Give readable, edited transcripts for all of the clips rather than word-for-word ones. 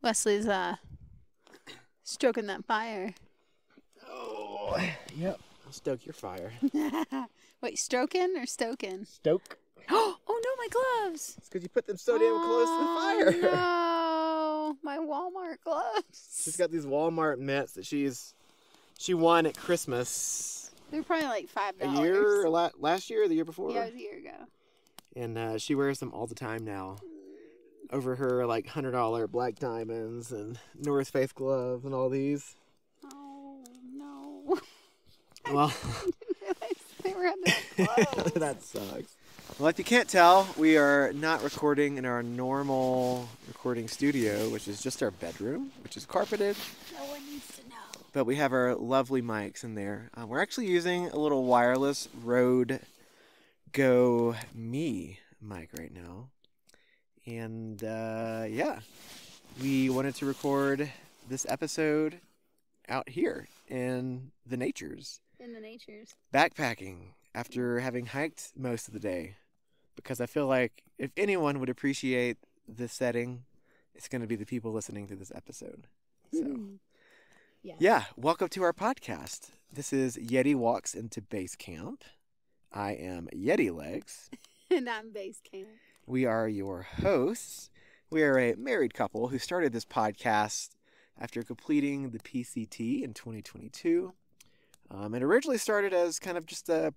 Wesley's stroking that fire. Oh, yep. I'll stoke your fire. Wait, stroking or stoking? Stoke. Oh no, my gloves! It's because you put them so damn close to the fire. No, my Walmart gloves. She's got these Walmart mitts that she won at Christmas. They're probably like $5. A year, last year or the year before? Yeah, it was a year ago. And she wears them all the time now. Over her like $100 black diamonds and North Face gloves and all these. Oh no! Well, I didn't realize they were under gloves. that sucks. Well, if you can't tell, we are not recording in our normal recording studio, which is just our bedroom, which is carpeted. No one needs to know. But we have our lovely mics in there. We're actually using a little wireless Rode Go Me mic right now. And yeah, we wanted to record this episode out here in the natures. In the natures. Backpacking after having hiked most of the day. Because I feel like if anyone would appreciate this setting, it's going to be the people listening to this episode. So, yeah, welcome to our podcast. This is Yeti Walks into Base Camp. I am Yeti Legs. And I'm Base Camp. We are your hosts. We are a married couple who started this podcast after completing the PCT in 2022. It originally started as kind of just a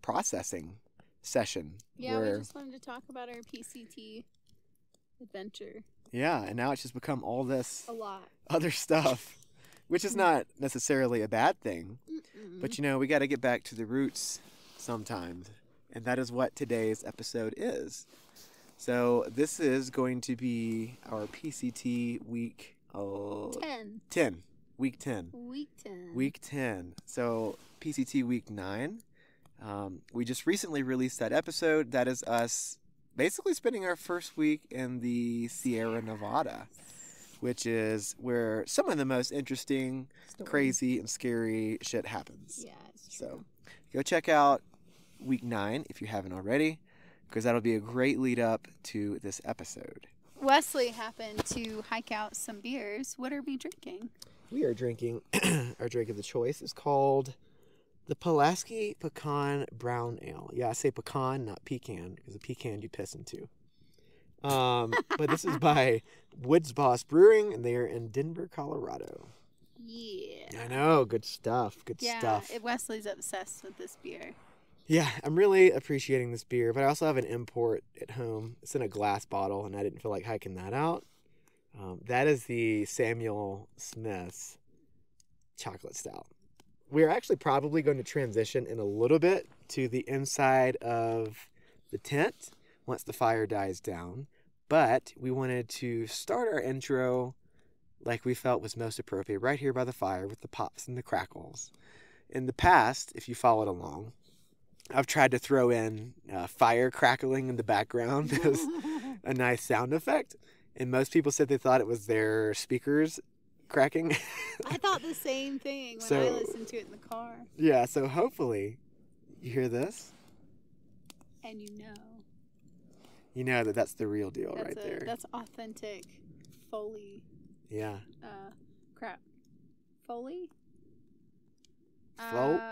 processing session. Yeah, we just wanted to talk about our PCT adventure. Yeah, and now it's just become all this a lot other stuff, which is not necessarily a bad thing. But, you know, we got to get back to the roots sometimes. And that is what today's episode is. So this is going to be our PCT week 10. Week 10. Week 10. So PCT week 9. We just recently released that episode. That is us basically spending our first week in the Sierra Nevada, which is where some of the most interesting, crazy, and scary shit happens. Yeah, it's true. So go check out week 9 if you haven't already, because that'll be a great lead up to this episode. Wesley happened to hike out some beers. What are we drinking? We are drinking, our drink of the choice is called the Pulaski Pecan Brown Ale. Yeah, I say pecan, not pecan, because a pecan you piss into. But this is by Woods Boss Brewing, and they are in Denver, Colorado. Yeah. I know, good stuff, stuff. Yeah, Wesley's obsessed with this beer. Yeah, I'm really appreciating this beer, but I also have an import at home. It's in a glass bottle, and I didn't feel like hiking that out. That is the Samuel Smith's Chocolate Stout. We're actually probably going to transition in a little bit to the inside of the tent once the fire dies down, but we wanted to start our intro like we felt was most appropriate, right here by the fire with the pops and the crackles. In the past, if you followed along, I've tried to throw in fire crackling in the background as a nice sound effect. And most people said they thought it was their speakers cracking. I thought the same thing when I listened to it in the car. Yeah, so hopefully you hear this. And you know that that's the real deal right there. That's authentic Foley. Yeah. Crap. Foley?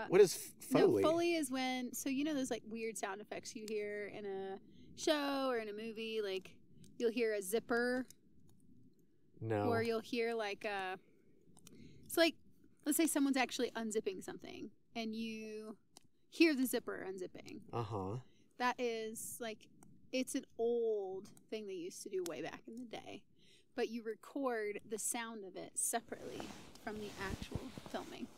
What is Foley? No, Foley is when, so you know those like weird sound effects you hear in a show or in a movie, like you'll hear a zipper. No. Or you'll hear like it's like, let's say someone's actually unzipping something and you hear the zipper unzipping. Uh-huh. That is like, it's an old thing they used to do way back in the day. But you record the sound of it separately from the actual filming.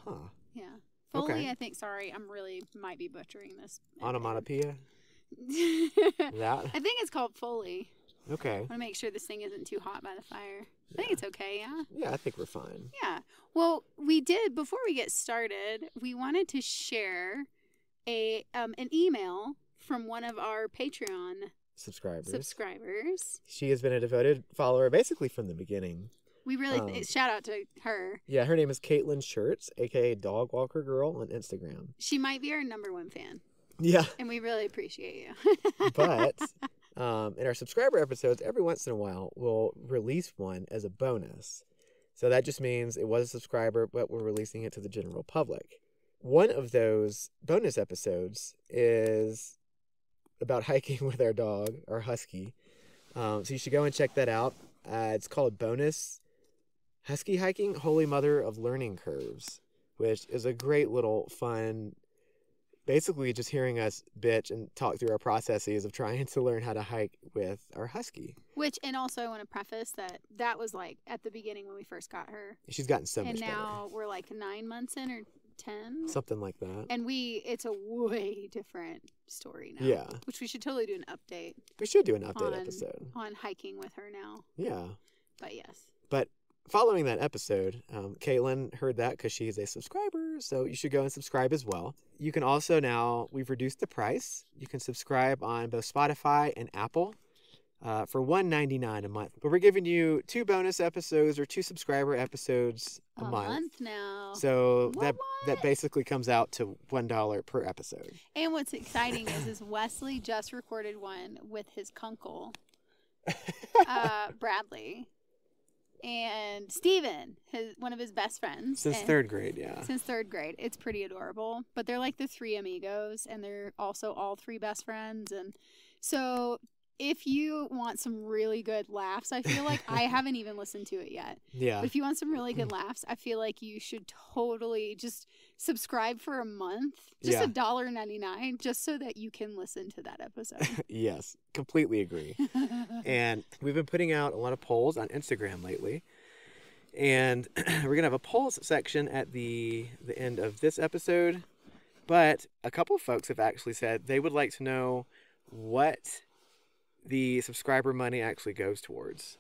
Huh. Yeah. Foley, okay. I think, sorry, might be butchering this. Onomatopoeia? That? I think it's called Foley. Okay. I want to make sure this thing isn't too hot by the fire. I think it's okay, yeah? Yeah, I think we're fine. Yeah. Well, before we get started, we wanted to share an email from one of our Patreon subscribers. She has been a devoted follower basically from the beginning. We really shout out to her. Yeah, her name is Caitlin Shirts, aka Dog Walker Girl on Instagram. She might be our #1 fan. Yeah. And we really appreciate you. But, and And our subscriber episodes, every once in a while, we'll release one as a bonus. So that just means it was a subscriber, but we're releasing it to the general public. One of those bonus episodes is about hiking with our dog, our husky. So you should go and check that out. It's called Bonus Husky Hiking, Holy Mother of Learning Curves, which is a great little fun, basically just hearing us bitch and talk through our processes of trying to learn how to hike with our husky. Which, and also I want to preface that was like at the beginning when we first got her. She's gotten so much better. And now we're like 9 months in or 10. Something like that. And it's a way different story now. Yeah. Which we should totally do an update. We should do an update episode. On hiking with her now. Yeah. But yes. But following that episode, Caitlin heard that because she's a subscriber, so you should go and subscribe as well. You can also now, we've reduced the price. You can subscribe on both Spotify and Apple for $1.99 a month. But we're giving you 2 bonus episodes or 2 subscriber episodes a month now. So that basically comes out to $1 per episode. And what's exciting is Wesley just recorded one with his kunkle, Bradley. And Steven, one of his best friends. Since 3rd grade, yeah. Since 3rd grade. It's pretty adorable. But they're like the 3 amigos, and they're also all 3 best friends. And so if you want some really good laughs, I feel like I haven't even listened to it yet. Yeah. But if you want some really good laughs, I feel like you should totally just subscribe for a month. Just $1.99, just so that you can listen to that episode. Yes, completely agree. And we've been putting out a lot of polls on Instagram lately. And we're going to have a polls section at the end of this episode. But a couple folks have actually said they would like to know what the subscriber money actually goes towards.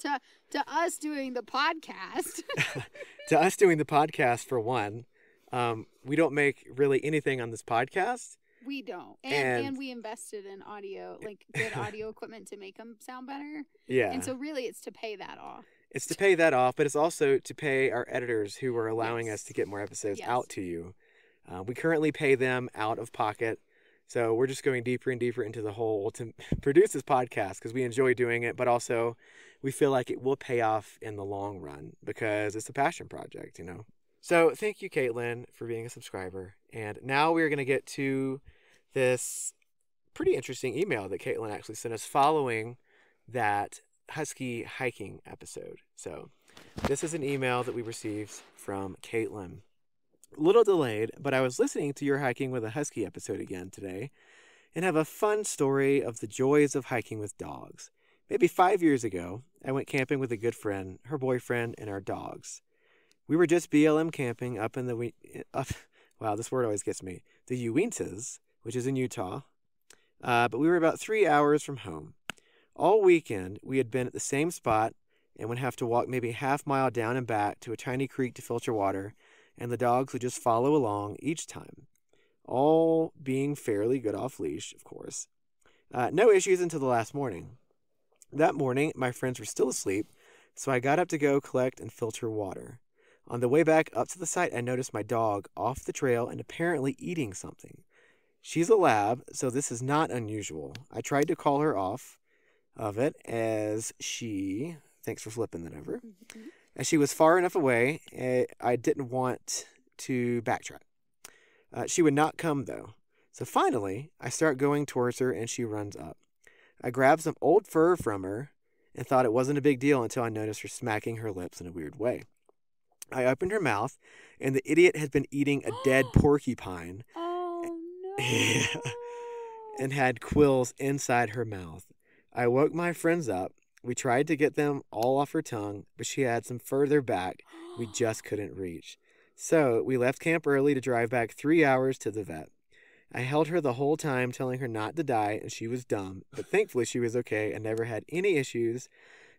To us doing the podcast. To us doing the podcast, for one. We don't make really anything on this podcast. We don't. And we invested in audio, like good audio equipment to make them sound better. Yeah. And so really it's to pay that off. It's to pay that off, but it's also to pay our editors who are allowing us to get more episodes out to you. We currently pay them out of pocket. So we're just going deeper and deeper into the hole to produce this podcast because we enjoy doing it, but also we feel like it will pay off in the long run because it's a passion project, you know. So thank you, Caitlin, for being a subscriber. And now we're going to get to this pretty interesting email that Caitlin actually sent us following that husky hiking episode. So this is an email that we received from Caitlin. A little delayed, but I was listening to your hiking with a husky episode again today and have a fun story of the joys of hiking with dogs. Maybe 5 years ago, I went camping with a good friend, her boyfriend, and our dogs. We were just BLM camping up in the wow, this word always gets me. The Uintas, which is in Utah. But we were about 3 hours from home. All weekend, we had been at the same spot and would have to walk maybe half mile down and back to a tiny creek to filter water, and the dogs would just follow along each time. All being fairly good off leash, of course. No issues until the last morning. That morning, my friends were still asleep, so I got up to go collect and filter water. On the way back up to the site, I noticed my dog off the trail and apparently eating something. She's a lab, so this is not unusual. I tried to call her off of it as she... Thanks for flipping that over. Mm-hmm. As she was far enough away, I didn't want to backtrack. She would not come, though. So finally, I start going towards her, and she runs up. I grabbed some old fur from her and thought it wasn't a big deal until I noticed her smacking her lips in a weird way. I opened her mouth, and the idiot had been eating a dead porcupine. Oh, no. And had quills inside her mouth. I woke my friends up. We tried to get them all off her tongue, but she had some further back we just couldn't reach. So we left camp early to drive back 3 hours to the vet. I held her the whole time, telling her not to die, and she was dumb, but thankfully she was okay and never had any issues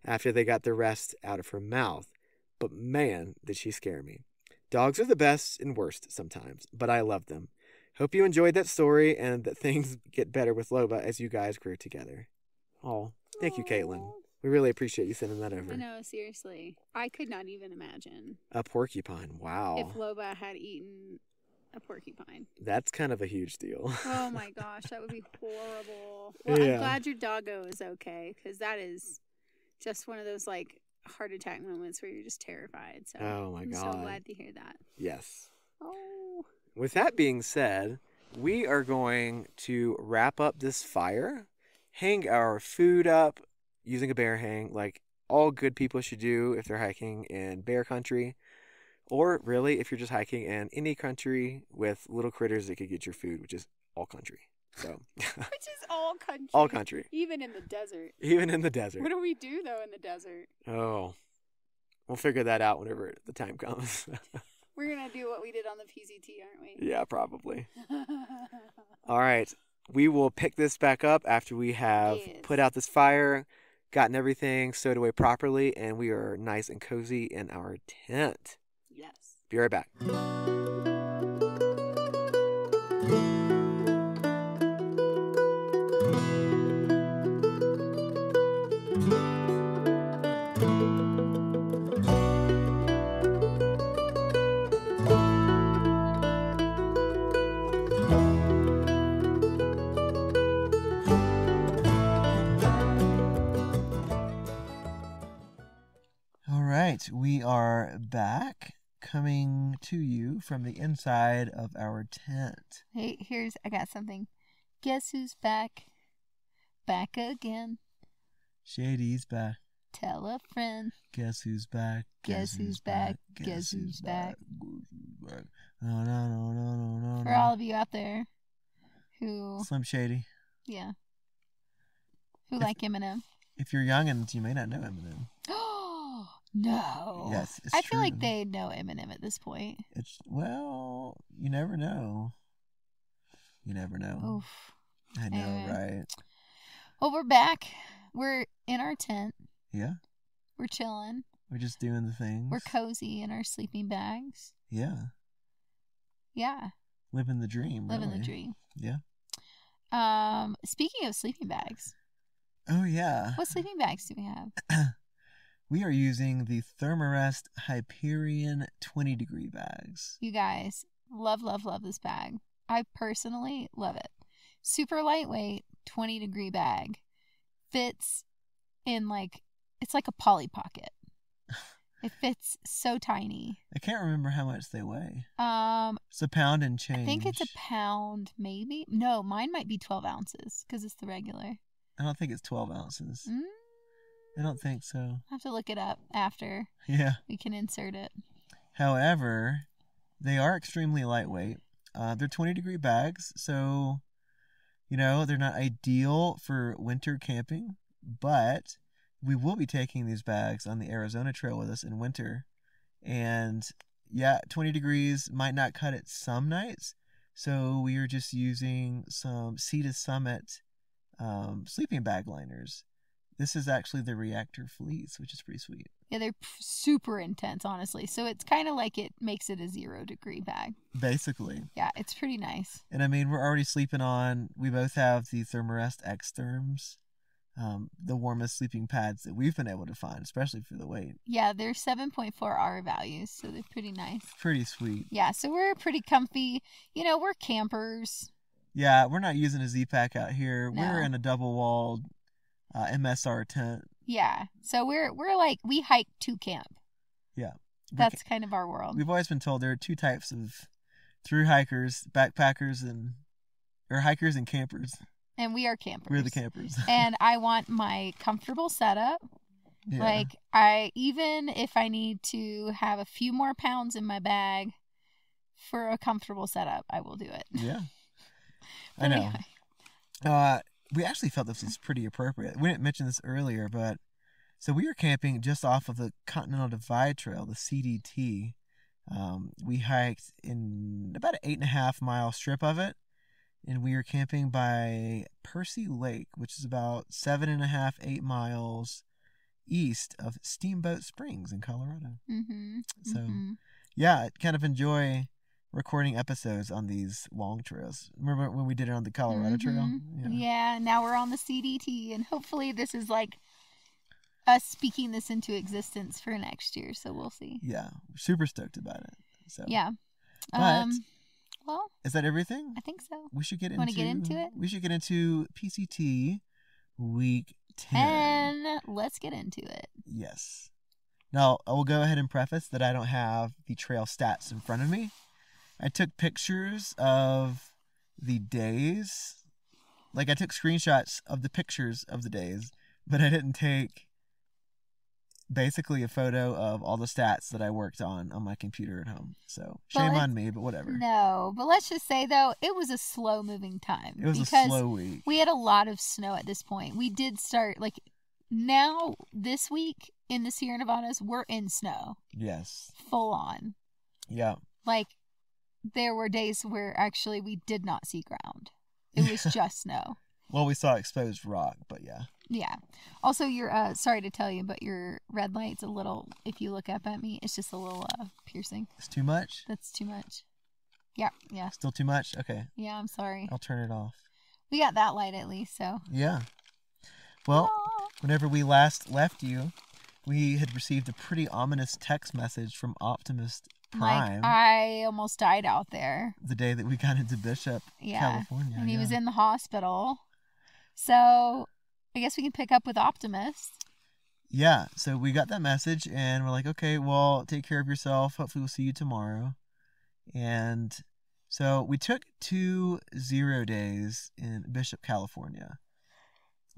after they got the rest out of her mouth. But man, did she scare me. Dogs are the best and worst sometimes, but I love them. Hope you enjoyed that story and that things get better with Loba as you guys grew together. Oh, thank you, Caitlin. We really appreciate you sending that over. I know, seriously. I could not even imagine. A porcupine, wow. If Loba had eaten a porcupine. That's kind of a huge deal. Oh my gosh, that would be horrible. Well, Yeah. I'm glad your doggo is okay, because that is just one of those like heart attack moments where you're just terrified. So Oh my I'm God. so glad to hear that. Yes. Oh. With that being said, we are going to wrap up this fire, hang our food up using a bear hang, like all good people should do if they're hiking in bear country, or really if you're just hiking in any country with little critters that could get your food, which is all country. So, Which is all country. all country. Even in the desert. Even in the desert. What do we do though in the desert? Oh, we'll figure that out whenever the time comes. We're going to do what we did on the PCT, aren't we? Yeah, probably. All right. We will pick this back up after we have Yes. put out this fire, gotten everything stowed away properly, and we are nice and cozy in our tent. Yes. Be right back. All right, we are back, coming to you from the inside of our tent. Hey, I got something. Guess who's back? Back again. Shady's back. Tell a friend. Guess who's back? Guess who's back? Guess who's back? No, no, no, no, no, no. For all of you out there who, Slim Shady. yeah, who like Eminem. If you're youngins, you may not know Eminem. Oh, no. Yes, it's I feel true. like they know Eminem at this point. Well, you never know. You never know. Oof. I know, Anyway. right? Well, we're back. We're in our tent. Yeah. We're chilling. We're just doing the things. We're cozy in our sleeping bags. Yeah. Yeah. Living the dream. Living the really. dream. Yeah. Speaking of sleeping bags, Oh, yeah. what sleeping bags do we have? We are using the Therm-A-Rest Hyperion 20-degree bags. You guys, love this bag. I personally love it. Super lightweight, 20-degree bag. Fits in it's like a Polly Pocket. It fits so tiny. I can't remember how much they weigh. It's a pound and change. I think it's a pound, maybe. No, mine might be 12 ounces because it's the regular. I don't think it's 12 ounces. I don't think so. I'll have to look it up after. Yeah. We can insert it. However, they are extremely lightweight. They're 20-degree bags, so, they're not ideal for winter camping, but we will be taking these bags on the Arizona Trail with us in winter. And, 20 degrees might not cut it some nights, so we are just using some Sea to Summit sleeping bag liners. This is actually the Reactor Fleece, which is pretty sweet. Yeah, they're super intense, honestly. So it's kind of like it makes it a 0-degree bag. Basically. Yeah, it's pretty nice. And I mean, we're already sleeping on, we both have the Therm-A-Rest X Therms, the warmest sleeping pads that we've been able to find, especially for the weight. Yeah, they're 7.4 R values, so they're pretty nice. Pretty sweet. Yeah, so we're pretty comfy. We're campers. Yeah, we're not using a Z-Pack out here. No. We're in a double-walled MSR tent. Yeah, so we're like, we hike to camp. Yeah. That's kind of our world. We've always been told there are two types of through hikers, backpackers, or hikers and campers. And we are campers. We're the campers. And I want my comfortable setup. Yeah. Even if I need to have a few more pounds in my bag for a comfortable setup, I will do it. Yeah. But I know. anyway. We actually felt this was pretty appropriate. We didn't mention this earlier, but so we were camping just off of the Continental Divide Trail, the CDT. We hiked in about an 8.5 mile strip of it, and we were camping by Percy Lake, which is about 7.5, 8 miles east of Steamboat Springs in Colorado. Mm-hmm. So, yeah, I kind of enjoy recording episodes on these long trails. Remember when we did it on the Colorado Trail? Yeah, now we're on the CDT, and hopefully this is like us speaking this into existence for next year, so we'll see. Yeah, we're super stoked about it. So yeah. But Well, is that everything? I think so. We should get Want to get into it? We should get into PCT week 10. Let's get into it. Yes. Now, I will go ahead and preface that I don't have the trail stats in front of me. I took pictures of the days. Like, I took screenshots of the pictures of the days, but I didn't take basically a photo of all the stats that I worked on my computer at home. So, shame on me, but whatever. No, but let's just say, though, it was a slow-moving time. It was a slow week. We had a lot of snow at this point. We did start, like, now, this week, in the Sierra Nevadas, we're in snow. Yes. Full on. Yeah. Like, there were days where actually we did not see ground. It was just snow. Well, we saw exposed rock, but yeah. Yeah. Also, you're, sorry to tell you, but your red light's a little, if you look up at me, it's just a little piercing. It's too much? That's too much. Yeah. Still too much? Okay. Yeah, I'm sorry. I'll turn it off. We got that light at least, so. Yeah. Well, whenever we last left you, we had received a pretty ominous text message from Optimus Prime. Like, I almost died out there. The day that we got into Bishop, California. And he was in the hospital. So, I guess we can pick up with Optimist. Yeah, so we got that message and we're like, okay, well, take care of yourself. Hopefully we'll see you tomorrow. And so we took 2 0 days in Bishop, California.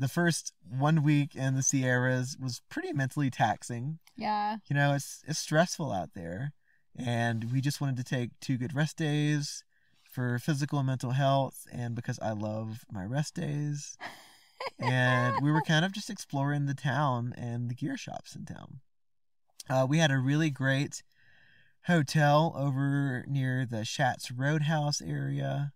The first 1 week in the Sierras was pretty mentally taxing. Yeah. You know, it's stressful out there. And we just wanted to take 2 good rest days for physical and mental health, and because I love my rest days. And we were kind of just exploring the town and the gear shops in town. We had a really great hotel over near the Schatz Roadhouse area.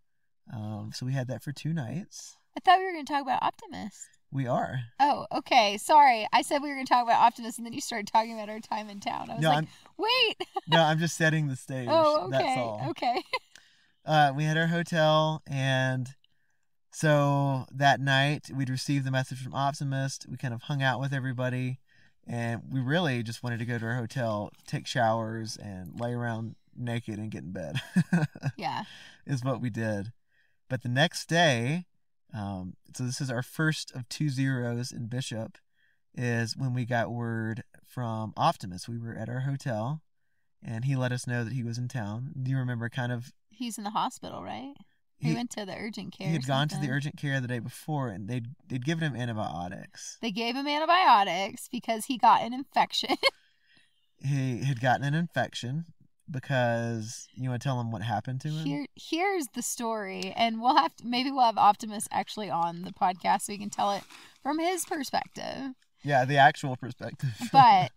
So we had that for 2 nights. I thought we were going to talk about Optimist. We are. Oh, okay. Sorry. I said we were going to talk about Optimist, and then you started talking about our time in town. I was wait. No, I'm just setting the stage. Oh, okay. That's all. Okay. We had our hotel, and so that night we'd received the message from Optimist. We kind of hung out with everybody, and we really just wanted to go to our hotel, take showers, and lay around naked and get in bed. Yeah. Is what we did. But the next day, so this is our first of 2 zeros in Bishop, is when we got word from Optimus. We were at our hotel, and he let us know that he was in town. Do you remember kind of... He's in the hospital, right? He went to the urgent care. He had gone to the urgent care the day before, and they'd given him antibiotics. They gave him antibiotics because he got an infection. He had gotten an infection because... You want to tell him what happened to him? Here's the story, and maybe we'll have Optimus actually on the podcast so we can tell it from his perspective. Yeah, the actual perspective. But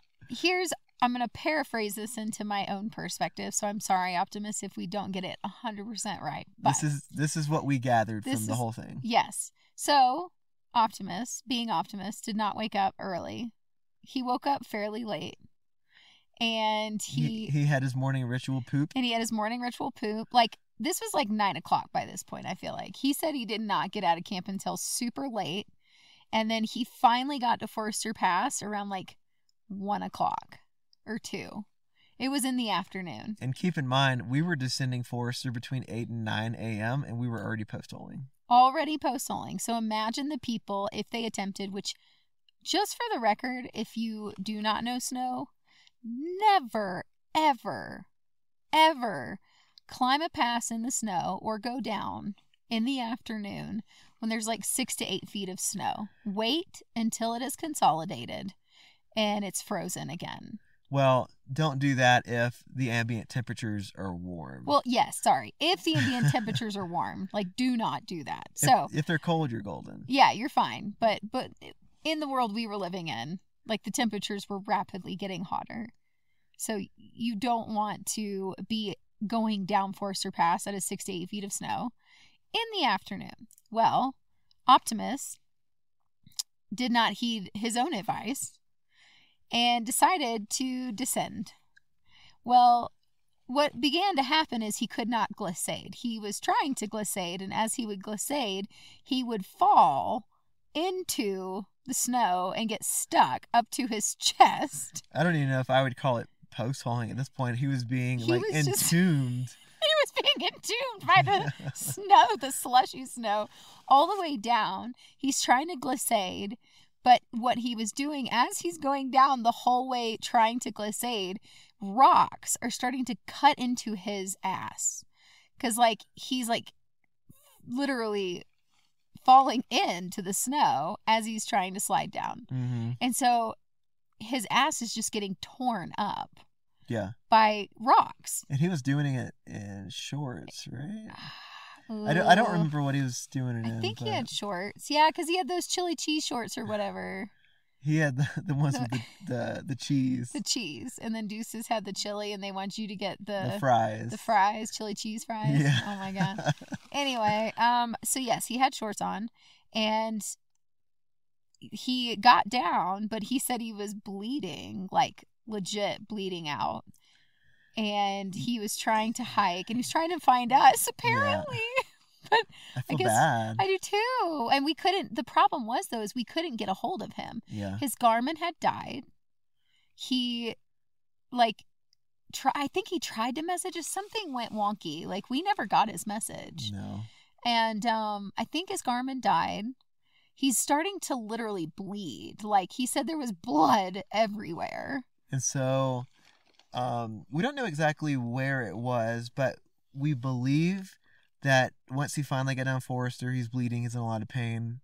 I'm going to paraphrase this into my own perspective, so I'm sorry, Optimus, if we don't get it 100% right. But this is what we gathered from the whole thing. Yes. So, Optimus, being Optimus, did not wake up early. He woke up fairly late. And he had his morning ritual poop. Like, this was like 9 o'clock by this point, I feel like. He said he did not get out of camp until super late. And then he finally got to Forester Pass around like 1 o'clock or 2. It was in the afternoon. And keep in mind, we were descending Forester between 8 and 9 a.m. and we were already post-holing. So imagine the people, if they attempted, which, just for the record, if you do not know snow, never, ever, ever climb a pass in the snow or go down in the afternoon when there's like 6 to 8 feet of snow. Wait until it is consolidated and it's frozen again. Well, don't do that if the ambient temperatures are warm. Well, yes, sorry. If the ambient temperatures are warm, like, do not do that. If they're cold, you're golden. Yeah, you're fine. But in the world we were living in, like, the temperatures were rapidly getting hotter. So you don't want to be going down Forester Pass at a 6 to 8 feet of snow in the afternoon. Well, Optimus did not heed his own advice and decided to descend. Well, what began to happen is he could not glissade. He was trying to glissade, and as he would glissade, he would fall into the snow and get stuck up to his chest. I don't even know if I would call it post-holing at this point. He was being entombed. He was being being entombed by the snow, the slushy snow, all the way down. He's trying to glissade, but what he was doing as he's going down the whole way trying to glissade, rocks are starting to cut into his ass. Because, like, he's, like, literally falling into the snow as he's trying to slide down. Mm-hmm. And so his ass is just getting torn up. Yeah. By rocks. And he was doing it in shorts, right? I don't remember what he was doing it in. I think he had shorts. Yeah, because he had those chili cheese shorts or whatever. He had the ones with the cheese. The cheese. And then Deuces had the chili, and they want you to get the fries. The fries, chili cheese fries. Yeah. Oh, my God. Anyway, so yes, he had shorts on, and he got down, but he said he was bleeding, like, legit bleeding out, and he was trying to hike, and he was trying to find us apparently. Yeah. But I feel bad. I do too. And we couldn't. The problem was though is we couldn't get a hold of him. Yeah, his Garmin had died. He I think he tried to message us. Something went wonky. Like, we never got his message. No. And I think his Garmin died. He's starting to literally bleed. Like, he said there was blood everywhere. And so, we don't know exactly where it was, but we believe that once he finally got down Forester, he's bleeding, he's in a lot of pain,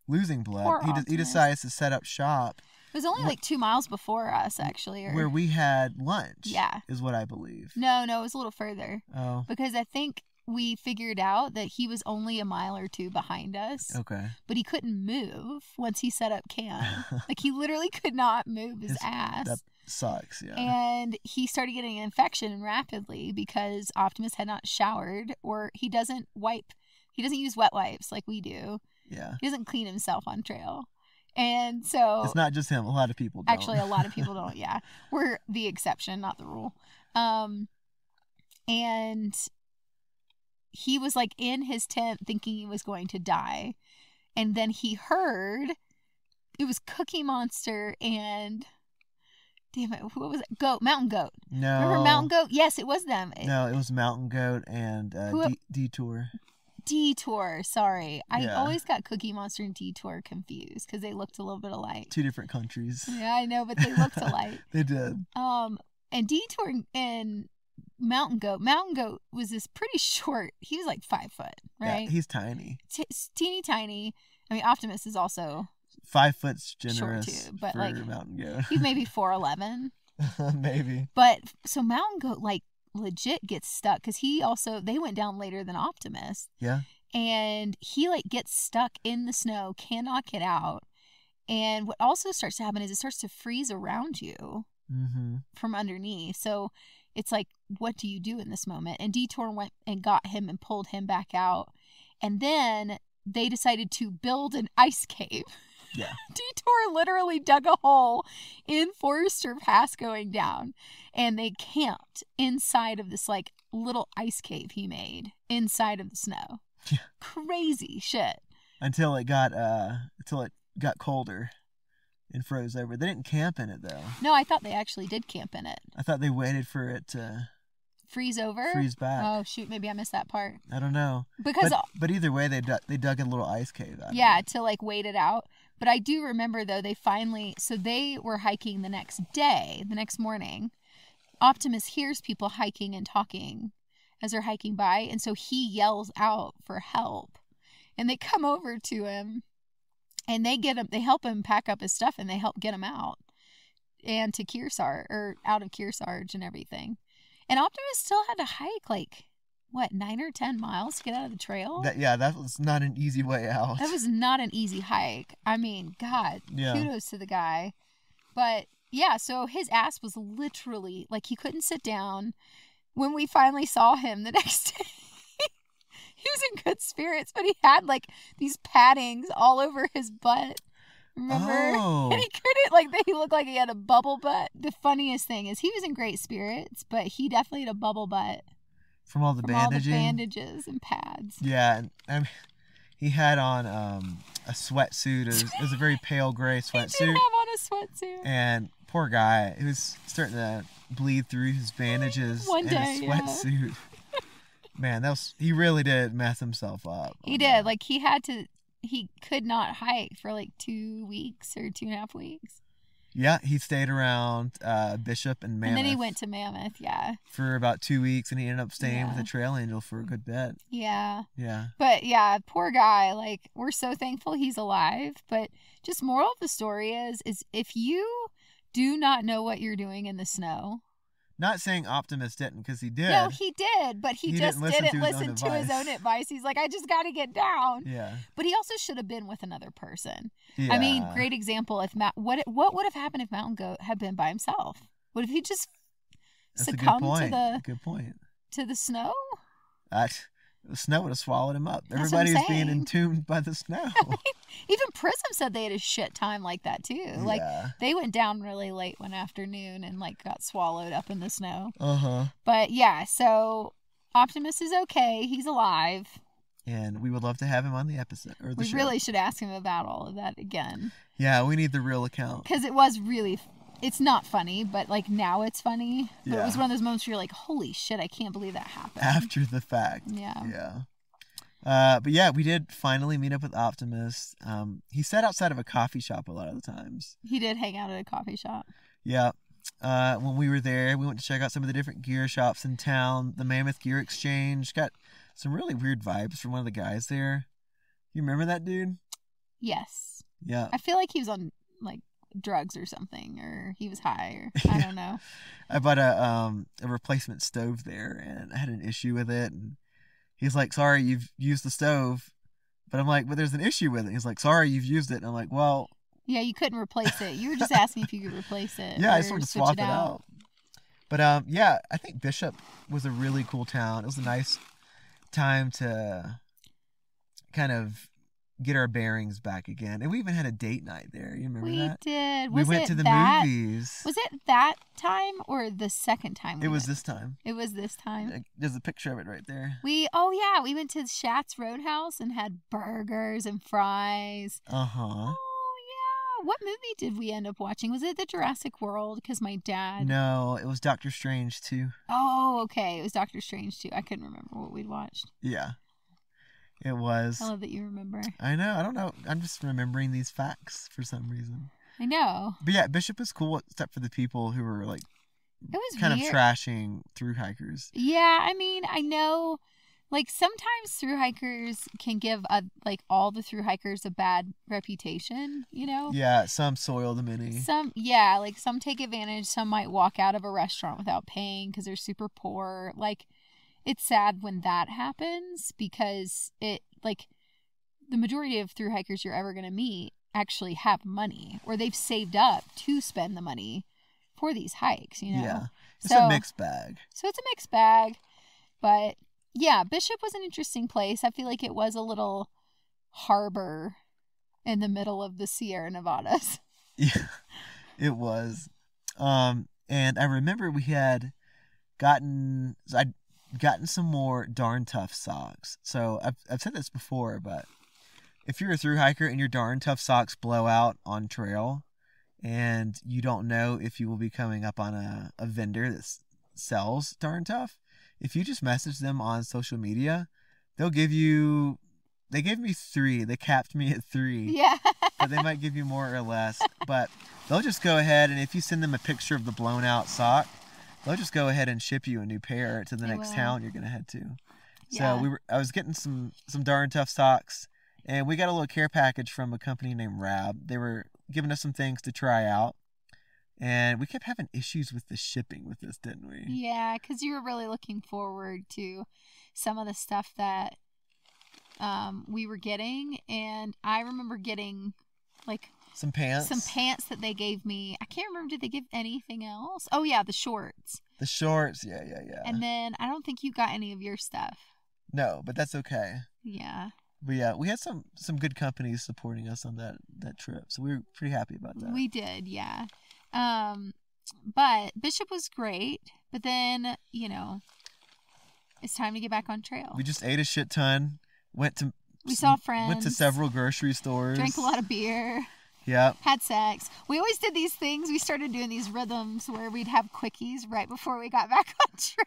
losing blood. He decides to set up shop. It was only like 2 miles before us, actually. Where we had lunch. Yeah. Is what I believe. No, it was a little further. Oh. Because I think we figured out that he was only a mile or two behind us. Okay. But he couldn't move once he set up camp. Like, he literally could not move his ass. That sucks, yeah. And he started getting an infection rapidly because Optimus had not showered, or he doesn't use wet wipes like we do. Yeah. He doesn't clean himself on trail. And so it's not just him. A lot of people don't. Actually, a lot of people don't, yeah. We're the exception, not the rule. And he was like in his tent thinking he was going to die. And then he heard it was Cookie Monster and damn it, what was it? Mountain Goat. No. Remember Mountain Goat? Yes, it was them. No, it was Mountain Goat and Detour. Detour, sorry. I always got Cookie Monster and Detour confused because they looked a little bit alike. 2 different countries. Yeah, I know, but they looked alike. They did. And Detour and Mountain Goat was this pretty short. He was like 5 foot, right? Yeah, he's tiny. Teeny tiny. I mean, Optimus is also 5 foot's generous short too, but for like Mountain Goat. He's maybe 4'11". Maybe. But so Mountain Goat like legit gets stuck because they went down later than Optimus. Yeah. And he like gets stuck in the snow, cannot get out. And what also starts to happen is it starts to freeze around you from underneath. So it's like, what do you do in this moment? And Detour went and got him and pulled him back out. And then they decided to build an ice cave. Yeah. Detour literally dug a hole in Forester Pass going down, and they camped inside of this like little ice cave he made inside of the snow. Yeah. Crazy shit. Until it got colder and froze over. They didn't camp in it though. No, I thought they actually did camp in it. I thought they waited for it to freeze over? Freeze back. Oh, shoot. Maybe I missed that part. I don't know. But either way, they dug a little ice cave out. Yeah, to like wait it out. But I do remember, though, they were hiking the next day, the next morning. Optimus hears people hiking and talking as they're hiking by. And so he yells out for help. And they come over to him and they help him pack up his stuff and they help get him out. And to Kearsarge, or out of Kearsarge and everything. And Optimus still had to hike 9 or 10 miles to get out of the trail? That was not an easy way out. That was not an easy hike. I mean, God, kudos to the guy. But yeah, so his ass was literally, like, he couldn't sit down. When we finally saw him the next day, he was in good spirits, but he had, like, these paddings all over his butt. Remember? Oh. And he couldn't, he looked like he had a bubble butt. The funniest thing is he was in great spirits, but he definitely had a bubble butt. From all the bandaging? All the bandages and pads. Yeah, and I mean, he had on a sweatsuit. It was a very pale gray sweatsuit. He did have on a sweatsuit. And poor guy, he was starting to bleed through his bandages One in day, his sweatsuit. Man, he really did mess himself up. He did. Like, he could not hike for like 2 weeks or 2.5 weeks. Yeah, he stayed around Bishop and Mammoth. And then he went to Mammoth, yeah. For about 2 weeks, and he ended up staying with the Trail Angel for a good bit. Yeah. Yeah. But yeah, poor guy. Like, we're so thankful he's alive. But just moral of the story is if you do not know what you're doing in the snow. Not saying Optimus didn't, because he did. No, he did, but he just didn't listen to his own advice. He's like, I just got to get down. Yeah. But he also should have been with another person. Yeah. I mean, great example. If what would have happened if Mtn Goat had been by himself? Would have he just succumbed to the snow? The snow would have swallowed him up. Everybody was being entombed by the snow. I mean, even Prism said they had a shit time like that too. Yeah. Like, they went down really late one afternoon and like got swallowed up in the snow. But yeah, so Optimus is okay. He's alive. And we would love to have him on the episode or the show. We really should ask him about all of that again. Yeah, we need the real account. Because it was really... It's not funny, but like now it's funny. But it was one of those moments where you're like, holy shit, I can't believe that happened. After the fact. Yeah. But yeah, we did finally meet up with Optimus. He sat outside of a coffee shop a lot of the times. He did hang out at a coffee shop. Yeah. When we were there, we went to check out some of the different gear shops in town. The Mammoth Gear Exchange. Got some really weird vibes from one of the guys there. You remember that dude? Yes. Yeah. I feel like he was on like drugs or something, or he was high, or I don't know. I bought a replacement stove there, and I had an issue with it, and he's like, sorry, you've used the stove. But I'm like, but there's an issue with it. He's like, sorry, you've used it. And I'm like, well, yeah, you couldn't replace it. You were just asking if you could replace it. Yeah, I just wanted to swap it out. But yeah, I think Bishop was a really cool town. It was a nice time to kind of get our bearings back again. And we even had a date night there. You remember that? We did. We went to the movies. Was it that time or the second time? It was this time. It was this time. There's a picture of it right there. We went to Shat's Roadhouse and had burgers and fries. Uh-huh. Oh, yeah. What movie did we end up watching? Was it the Jurassic World? Because my dad... No, it was Doctor Strange 2. Oh, okay. It was Doctor Strange 2. I couldn't remember what we'd watched. Yeah. It was. I love that you remember. I know. I don't know. I'm just remembering these facts for some reason. I know. But yeah, Bishop was cool, except for the people who were like, it was kind weird. of trashing thru hikers. Yeah, I mean, I know, like sometimes thru hikers can give like all the thru hikers a bad reputation, you know? Yeah, some soil the many. Some take advantage. Some might walk out of a restaurant without paying because they're super poor. Like, it's sad when that happens because it, like, the majority of thru hikers you're ever going to meet actually have money or they've saved up to spend the money for these hikes, you know? Yeah. It's a mixed bag. So it's a mixed bag. But yeah, Bishop was an interesting place. I feel like it was a little harbor in the middle of the Sierra Nevadas. Yeah, it was. And I remember we had gotten some more Darn Tough socks. So I've said this before, but if you're a thru hiker and your Darn Tough socks blow out on trail and you don't know if you will be coming up on a vendor that sells Darn Tough, if you just message them on social media, they gave me 3. They capped me at 3. Yeah. But they might give you more or less. But they'll just go ahead, and if you send them a picture of the blown out sock, they'll just go ahead and ship you a new pair to the next town you're going to head to. Yeah. So I was getting some Darn Tough socks, and we got a little care package from a company named Rab. They were giving us some things to try out, and we kept having issues with the shipping with this, didn't we? Yeah, because you were really looking forward to some of the stuff that we were getting, and I remember getting like some pants that they gave me. I can't remember, did they give anything else? Oh yeah, the shorts. Yeah. And then I don't think you got any of your stuff. No, but that's okay. Yeah. But yeah, we had some good companies supporting us on that trip, so we were pretty happy about that. We did, yeah. But Bishop was great, but then, you know, it's time to get back on trail. We just ate a shit ton. We saw friends. Went to several grocery stores. Drank a lot of beer. Yeah. Had sex. We always did these things. We started doing these rhythms where we'd have quickies right before we got back on trail.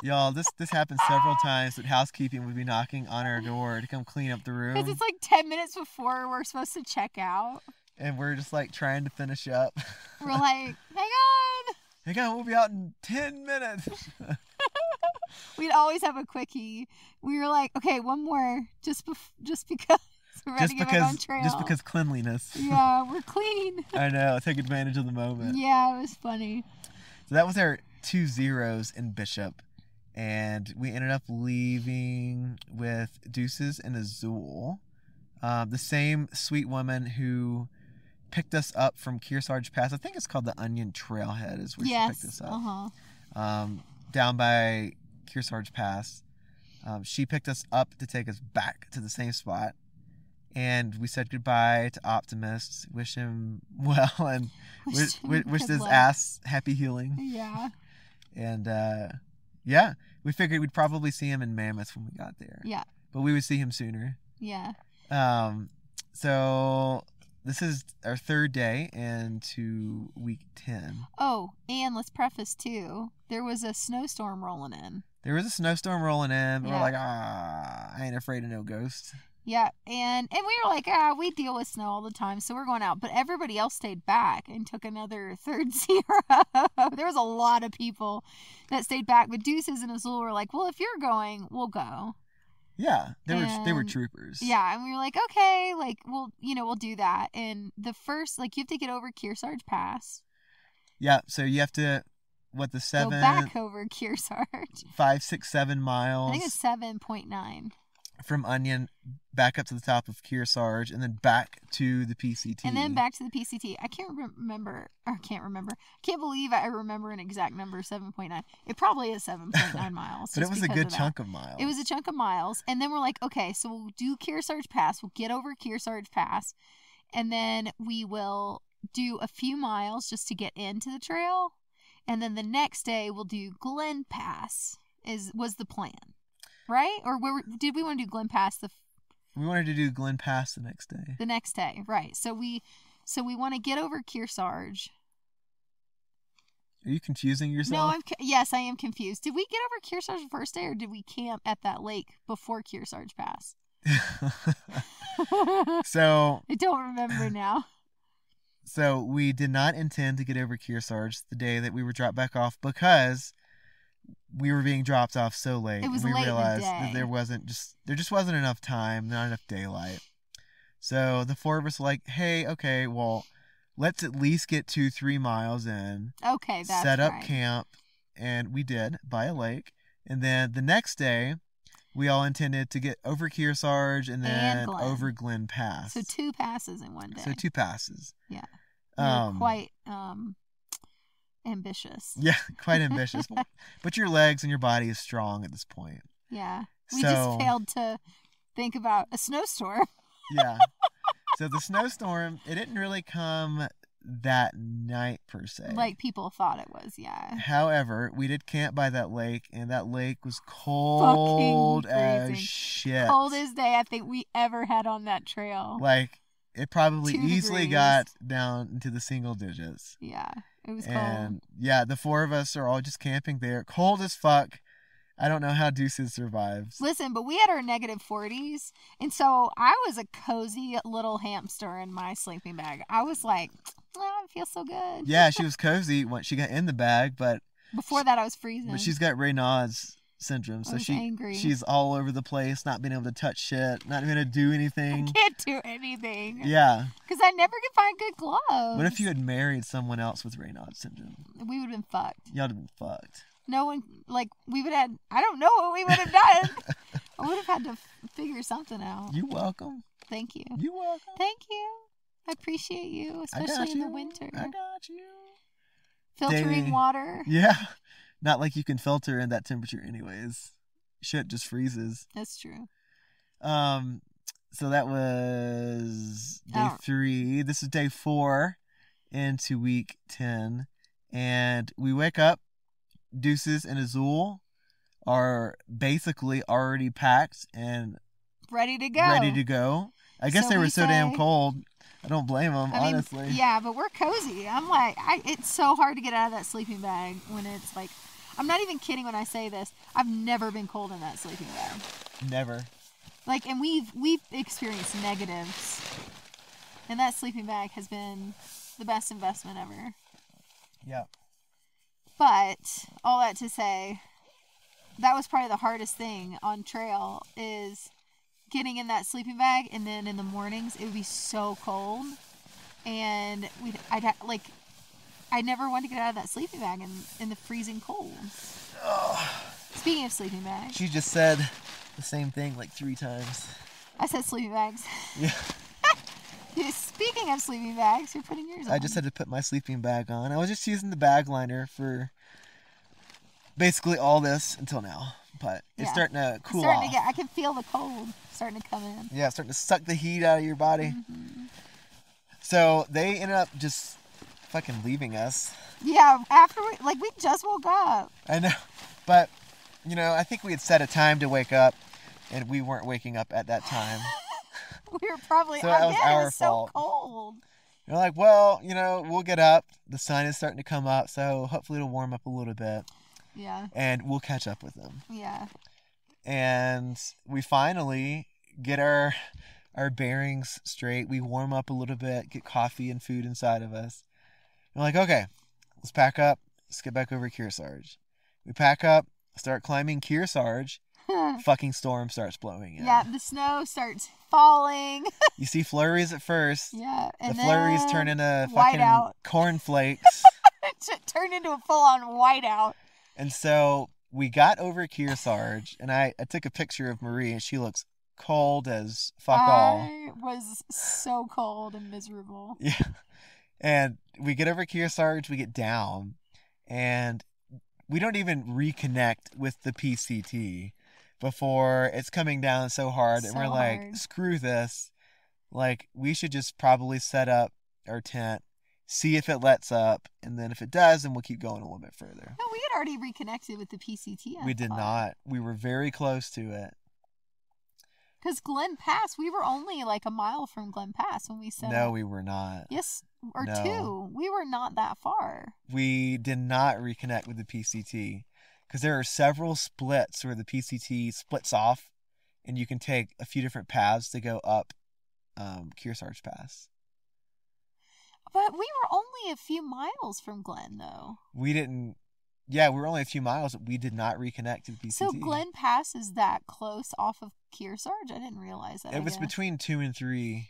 Y'all, this happened several times that housekeeping would be knocking on our door to come clean up the room. Because it's like 10 minutes before we're supposed to check out. And we're just like trying to finish up. We're like, hang on, we'll be out in 10 minutes. We'd always have a quickie. We were like, okay, one more, just because we're ready to get back on trail. Just because cleanliness. Yeah, we're clean. I know, take advantage of the moment. Yeah, it was funny. So that was our 2 zeros in Bishop. And we ended up leaving with Deuces and Azul. The same sweet woman who picked us up from Kearsarge Pass. I think it's called the Onion Trailhead is where she picked us up. Down by Kearsarge Pass. She picked us up to take us back to the same spot. And we said goodbye to Optimist. Wish him well and wish his ass happy healing. Yeah. And yeah, we figured we'd probably see him in Mammoth when we got there. Yeah. But we would see him sooner. Yeah. So this is our 3rd day into week 10. Oh, and let's preface too, there was a snowstorm rolling in. But we're like, I ain't afraid of no ghosts. Yeah, and we were like, we deal with snow all the time, so we're going out. But everybody else stayed back and took another 3rd zero. There was a lot of people that stayed back. But Deuces and Azul were like, well, if you're going, we'll go. Yeah, they were troopers. Yeah, and we were like, okay, like, we'll do that. And the first, like, you have to get over Kearsarge Pass. Yeah, so you have to, go back over Kearsarge. 5, 6, 7 miles. I think it's 7.9. From Onion back up to the top of Kearsarge and then back to the PCT. And then back to the PCT. I can't remember. I can't believe I remember an exact number, 7.9. It probably is 7.9 miles. But it was a good chunk of miles. It was a chunk of miles. And then we're like, okay, so we'll do Kearsarge Pass. We'll get over Kearsarge Pass. And then we will do a few miles just to get into the trail. And then the next day we'll do Glen Pass was the plan. Right? Or did we want to do Glen Pass We wanted to do Glen Pass the next day. The next day, right. So we want to get over Kearsarge. Are you confusing yourself? No, yes, I am confused. Did we get over Kearsarge the first day, or did we camp at that lake before Kearsarge Pass? So I don't remember now. So we did not intend to get over Kearsarge the day that we were dropped back off because we were being dropped off so late. It was and we late realized in the day. that there just wasn't enough time, not enough daylight. So the 4 of us were like, hey, okay, well, let's at least get 2-3 miles in. Okay, that's set up right. camp, and we did by a lake. And then the next day, we all intended to get over Kearsarge and then over Glen Pass. So 2 passes in one day. So 2 passes. Yeah. We're quite ambitious. Yeah, quite ambitious. But your legs and your body is strong at this point. Yeah. We just failed to think about a snowstorm. Yeah. So the snowstorm, it didn't really come that night per se. Like people thought it was, yeah. However, we did camp by that lake, and that lake was cold as shit. Coldest day I think we ever had on that trail. Like, it probably 2 easily degrees. got down into the single digits. Yeah, it was cold. And yeah, the 4 of us are all just camping there. Cold as fuck. I don't know how Deuces survives. Listen, but we had our -40s, and so I was a cozy little hamster in my sleeping bag. I was like, oh, it feels so good. Yeah, she was cozy once she got in the bag, but before that I was freezing. But she's got Raynaud's syndrome, so she's all over the place, not being able to touch shit, not being able to do anything. I can't do anything. Yeah. Because I never could find good gloves. What if you had married someone else with Raynaud's syndrome? We would have been fucked. Y'all would have been fucked. No one, like, we would have had, I don't know what we would have done. I would have had to figure something out. You welcome. Thank you. You welcome. Thank you. I appreciate you, especially in the winter. I got you. Filtering water. Yeah. Not like you can filter in that temperature anyways. Shit just freezes. That's true. So that was day 3. This is day 4 into week 10. And we wake up. Deuces and Azul are basically already packed and ready to go. I guess they were so damn cold. I don't blame them, honestly. Yeah, but we're cozy. I'm like, it's so hard to get out of that sleeping bag when it's like, I'm not even kidding when I say this. I've never been cold in that sleeping bag. Never. Like, and we've experienced negatives. And that sleeping bag has been the best investment ever. Yeah. But, all that to say, that was probably the hardest thing on trail is getting in that sleeping bag, and then in the mornings, it would be so cold. And I never wanted to get out of that sleeping bag in the freezing cold. Oh. Speaking of sleeping bags. She just said the same thing like 3 times. I said sleeping bags. Yeah. Speaking of sleeping bags, you're putting yours on. I just had to put my sleeping bag on. I was just using the bag liner for basically all this until now. But it's starting to cool off. I can feel the cold starting to come in. Yeah, it's starting to suck the heat out of your body. Mm-hmm. So they ended up just fucking leaving us. Yeah, after we just woke up. I know. But, I think we had set a time to wake up, and we weren't waking up at that time. We were probably, so that was our it was fault. So cold. You're like, well, we'll get up. The sun is starting to come up, so hopefully it'll warm up a little bit. Yeah. And we'll catch up with them. Yeah. And we finally get our bearings straight. We warm up a little bit, get coffee and food inside of us. We're like, okay, let's pack up. Let's get back over to Kearsarge. We pack up, start climbing Kearsarge. Fucking storm starts blowing in. Yeah, the snow starts falling. You see flurries at first. Yeah. And the flurries turn into fucking cornflakes. It turned into a full-on whiteout. And so we got over Kearsarge, and I took a picture of Marie, and she looks cold as fuck all. I was so cold and miserable. Yeah. And we get over Kearsarge, we get down, and we don't even reconnect with the PCT before it's coming down so hard. And we're like, screw this. Like, we should just probably set up our tent, see if it lets up, and then if it does, then we'll keep going a little bit further. No, we had already reconnected with the PCT. We did not. We were very close to it. Because Glen Pass, we were only like a mile from Glen Pass when we set up. No, we were not. Yes, or 2. We were not that far. We did not reconnect with the PCT because there are several splits where the PCT splits off, and you can take a few different paths to go up Kearsarge Pass. But we were only a few miles from Glen, though. We didn't. Yeah, we were only a few miles. We did not reconnect to the PCT. So Glen Pass is that close off of Kearsarge? I didn't realize that. It was between 2 and 3.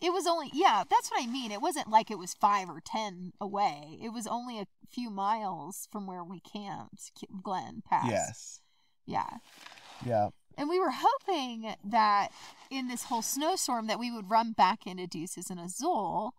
It was only, yeah, that's what I mean. It wasn't like it was 5 or 10 away. It was only a few miles from where we camped, Glen Pass. Yes. Yeah. Yeah. And we were hoping that in this whole snowstorm that we would run back into Deuces and Azul,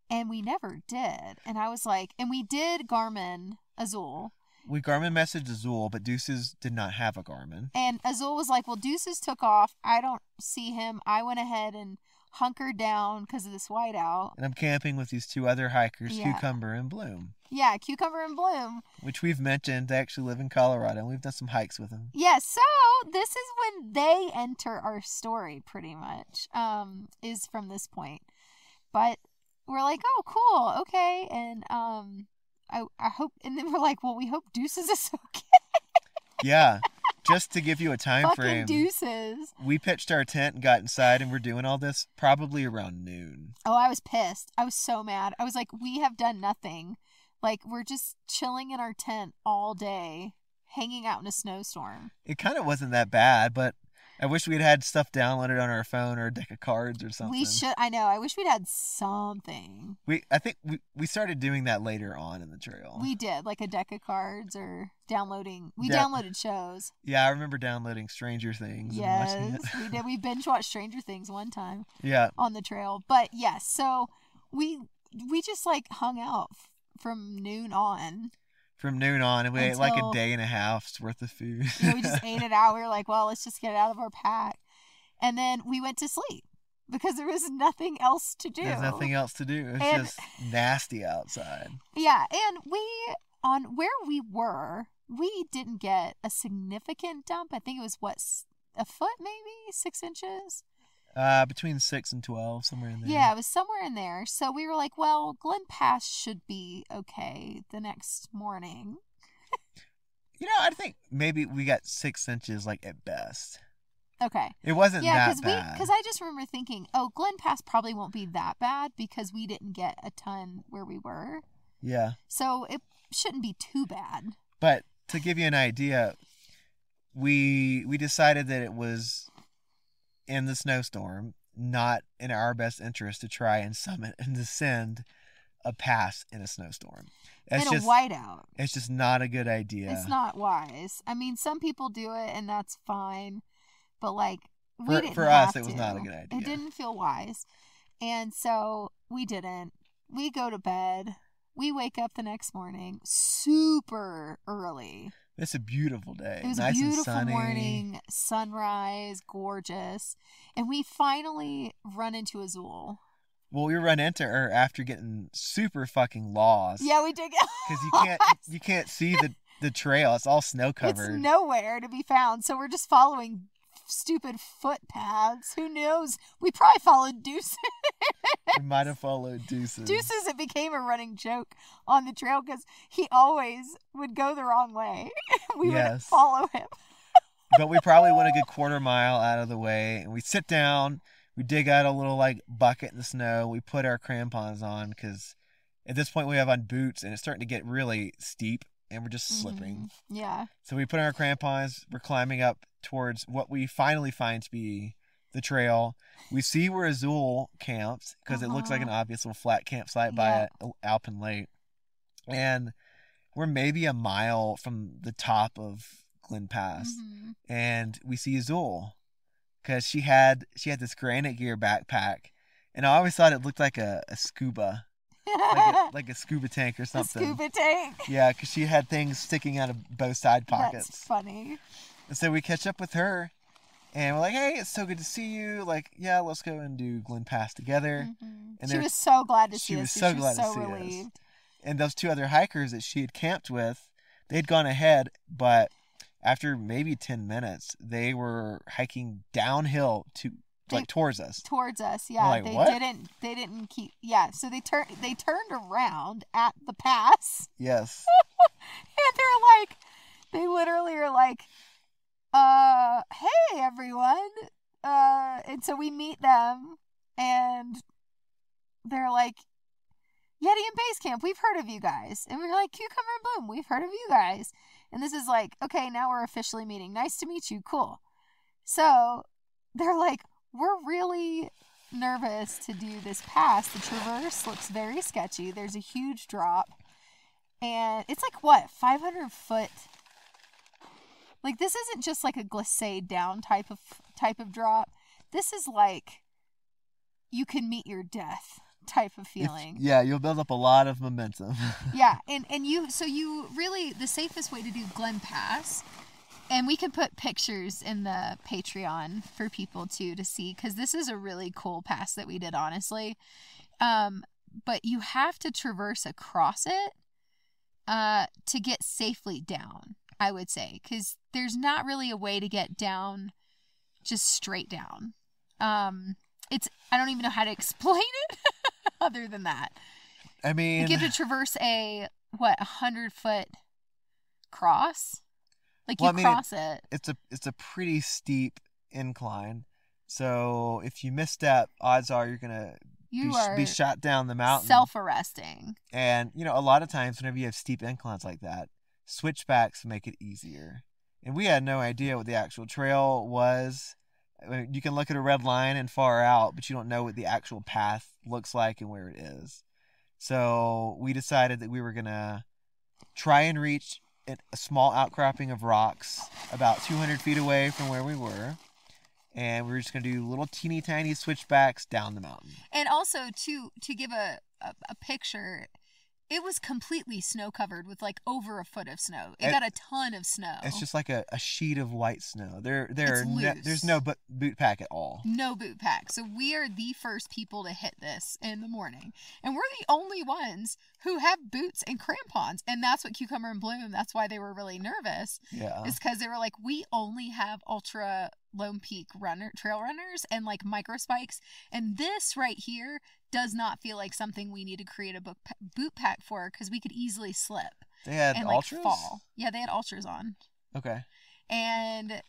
and we never did. And I was like, and we did Garmin Azul. We Garmin messaged Azul, but Deuces did not have a Garmin. And Azul was like, well, Deuces took off. I don't see him. I went ahead and hunkered down because of this whiteout. And I'm camping with these 2 other hikers, Cucumber and Bloom. Yeah, Cucumber and Bloom. Which we've mentioned. They actually live in Colorado, and we've done some hikes with them. Yeah, so this is when they enter our story, pretty much, is from this point. But we're like, oh, cool, okay. And I hope, and then we're like, well, we hope Deuces is okay. Yeah. Just to give you a time frame. Fucking Deuces. We pitched our tent and got inside, and we're doing all this probably around noon. Oh, I was pissed. I was so mad. I was like, we have done nothing. Like, we're just chilling in our tent all day, hanging out in a snowstorm. It kind of wasn't that bad, but I wish we'd had stuff downloaded on our phone or a deck of cards or something. We should. I know. I wish we'd had something. I think we started doing that later on in the trail. We did, like a deck of cards or downloading. We downloaded shows. Yeah, I remember downloading Stranger Things. Yes, and watching it. we did. We binge watched Stranger Things one time. Yeah. On the trail, but yes, so we just like hung out from noon on. From noon on, and we ate like a day and a half's worth of food. Yeah, we just ate it out. We were like, well, let's just get it out of our pack. And then we went to sleep because there was nothing else to do. There's nothing else to do. It's just nasty outside. Yeah, and on where we were, we didn't get a significant dump. I think it was, a foot maybe? 6 inches? Between 6 and 12, somewhere in there. Yeah, it was somewhere in there. So we were like, well, Glen Pass should be okay the next morning. I think maybe we got 6 inches, like, at best. Okay. It wasn't that Yeah, bad. because I just remember thinking, Glen Pass probably won't be that bad because we didn't get a ton where we were. Yeah. So it shouldn't be too bad. But to give you an idea, we decided that it was in the snowstorm, not in our best interest to try and summit and descend a pass in a snowstorm. A whiteout. It's just not a good idea. It's not wise. I mean, some people do it, and that's fine. But, like, for us, it was not a good idea. It didn't feel wise. And so we didn't. We go to bed. We wake up the next morning super early. It's a beautiful day. It was nice a beautiful and sunny. morning, sunrise, gorgeous. And we finally run into Azul. Well, we run into her after getting super fucking lost. Yeah, we did get because you can't see the trail. It's all snow covered. It's nowhere to be found. So we're just following stupid footpaths. Who knows? We probably followed Deuces. We might have followed Deuces. Deuces, it became a running joke on the trail because he always would go the wrong way. We would follow him. But we probably went a good quarter mile out of the way, and we sit down. We dig out a little, like, bucket in the snow. We put our crampons on because at this point we have on boots, and it's starting to get really steep, and we're just slipping. Yeah. So we put on our crampons. We're climbing up towards what we finally find to be the trail. We see where Azul camps because it looks like an obvious little flat campsite by an Alpine Lake. And we're maybe a mile from the top of Glen Pass. And we see Azul. Because she had this Granite Gear backpack, and I always thought it looked like a scuba, like a scuba tank or something. A scuba tank. Yeah, because she had things sticking out of both side pockets. That's funny. And so we catch up with her, and we're like, "Hey, it's so good to see you. Like, yeah, let's go and do Glen Pass together." And she was so glad to see us. She was so glad to see relieved. us. And those 2 other hikers that she had camped with, they'd gone ahead, but after maybe 10 minutes, they were hiking downhill towards us. Towards us, yeah. Like, what? They didn't keep. Yeah, so they turned around at the pass. Yes. And they literally are like, hey everyone. And so we meet them, and they're like, Yeti and Base Camp, we've heard of you guys. And we're like, Cucumber and Bloom, we've heard of you guys. And this is like, okay, now we're officially meeting. Nice to meet you. Cool. So they're like, we're really nervous to do this pass. The traverse looks very sketchy. There's a huge drop. And it's like, what, 500 foot? Like, this isn't just like a glissade down type of drop. This is like, you can meet your death type of feeling. You'll build up a lot of momentum. Yeah, and you really, the safest way to do Glen Pass, and we can put pictures in the Patreon for people to see, because this is a really cool pass that we did, honestly. But you have to traverse across it to get safely down, I would say, because there's not really a way to get down just straight down. I don't even know how to explain it other than that. I mean, you have to traverse a 100-foot cross. Like, cross it. It's a pretty steep incline. So if you misstep, odds are you're gonna be shot down the mountain. Self-arresting. And a lot of times whenever you have steep inclines like that, switchbacks make it easier. And we had no idea what the actual trail was. I mean, you can look at a red line and far out, but you don't know what the actual path looks like and where it is. So we decided that we were going to try and reach a small outcropping of rocks about 200 feet away from where we were. And we were just going to do little teeny tiny switchbacks down the mountain. And also, to give a picture, it was completely snow covered with like over a foot of snow. It got a ton of snow. It's just like a sheet of white snow. There's no boot pack at all. No boot pack. So we are the first people to hit this in the morning. And we're the only ones who have boots and crampons. And that's what Cucumber and Bloom, that's why they were really nervous. Yeah. Is because they were like, we only have ultra Lone Peak trail runners and like micro spikes. And this right here does not feel like something we need to create a boot pack for, because we could easily slip. They had and ultras? fall. Yeah, they had ultras on. Okay. And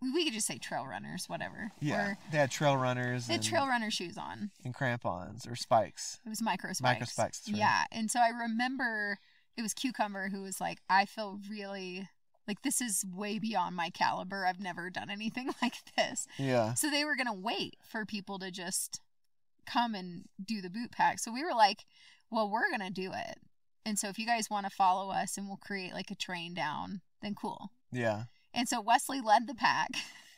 we could just say trail runners, whatever. Yeah. They had trail runners. They had trail runner shoes on. And crampons or spikes. It was micro spikes. Micro spikes. Right. Yeah. And so I remember it was Cucumber who was like, I feel really like this is way beyond my caliber. I've never done anything like this. Yeah. So they were going to wait for people to just come and do the boot pack. So we were like, well, we're going to do it. And so if you guys want to follow us and we'll create like a train down, then cool. Yeah. And so Wesley led the pack.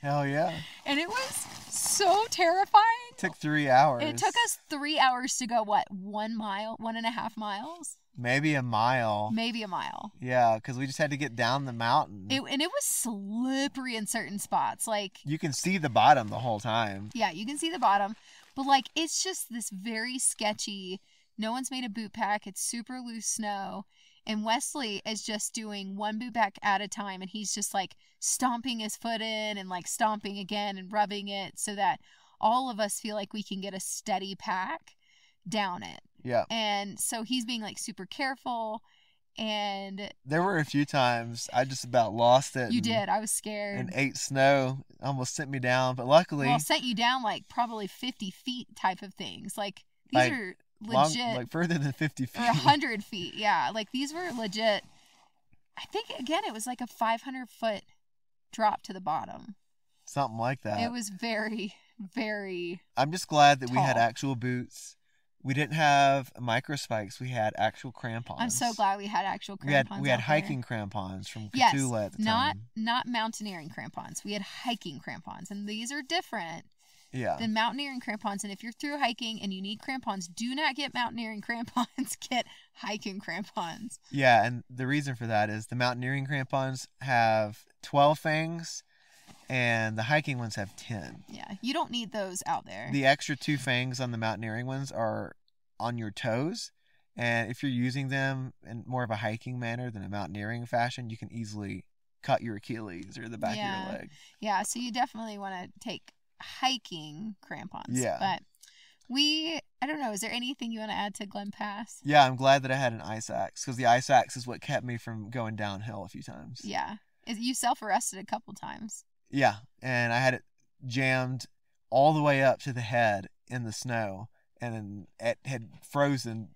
Hell yeah. And it was so terrifying. It took 3 hours. It took us 3 hours to go, what, 1 mile, 1.5 miles? Maybe a mile. Maybe a mile. Yeah, because we just had to get down the mountain. And it was slippery in certain spots. Like, you can see the bottom the whole time. yeah, you can see the bottom. But, like, it's just this very sketchy, no one's made a boot pack. It's super loose snow. And Wesley is just doing one boot pack at a time. And he's just, like, stomping his foot in and, like, stomping again and rubbing it so that all of us feel like we can get a steady pack down it. Yeah. And so he's being, like, super careful. And there were a few times I just about lost it. You did. I was scared. And ate snow. Almost sent me down. But luckily. Well, sent you down, like, probably 50 feet type of things. Like, these are legit. Like further than 50 feet. Or 100 feet. Yeah. Like, these were legit. I think, again, it was like a 500-foot drop to the bottom. Something like that. It was very, very I'm just glad that tall. we had actual boots. We didn't have micro spikes. We had actual crampons. I'm so glad we had actual crampons. We had hiking crampons from Cthulhu at the time. Yes, not mountaineering crampons. We had hiking crampons, and these are different than mountaineering crampons. And if you're through hiking and you need crampons, do not get mountaineering crampons. Get hiking crampons. Yeah, and the reason for that is the mountaineering crampons have 12 fangs, and the hiking ones have 10. Yeah, you don't need those out there. The extra 2 fangs on the mountaineering ones are on your toes, and if you're using them in more of a hiking manner than a mountaineering fashion, you can easily cut your Achilles or the back of your leg. Yeah, so you definitely want to take hiking crampons. Yeah. But I don't know, is there anything you want to add to Glen Pass? Yeah, I'm glad that I had an ice axe, because the ice axe is what kept me from going downhill a few times. Yeah. You self-arrested a couple times. Yeah, and I had it jammed all the way up to the head in the snow, and it had frozen,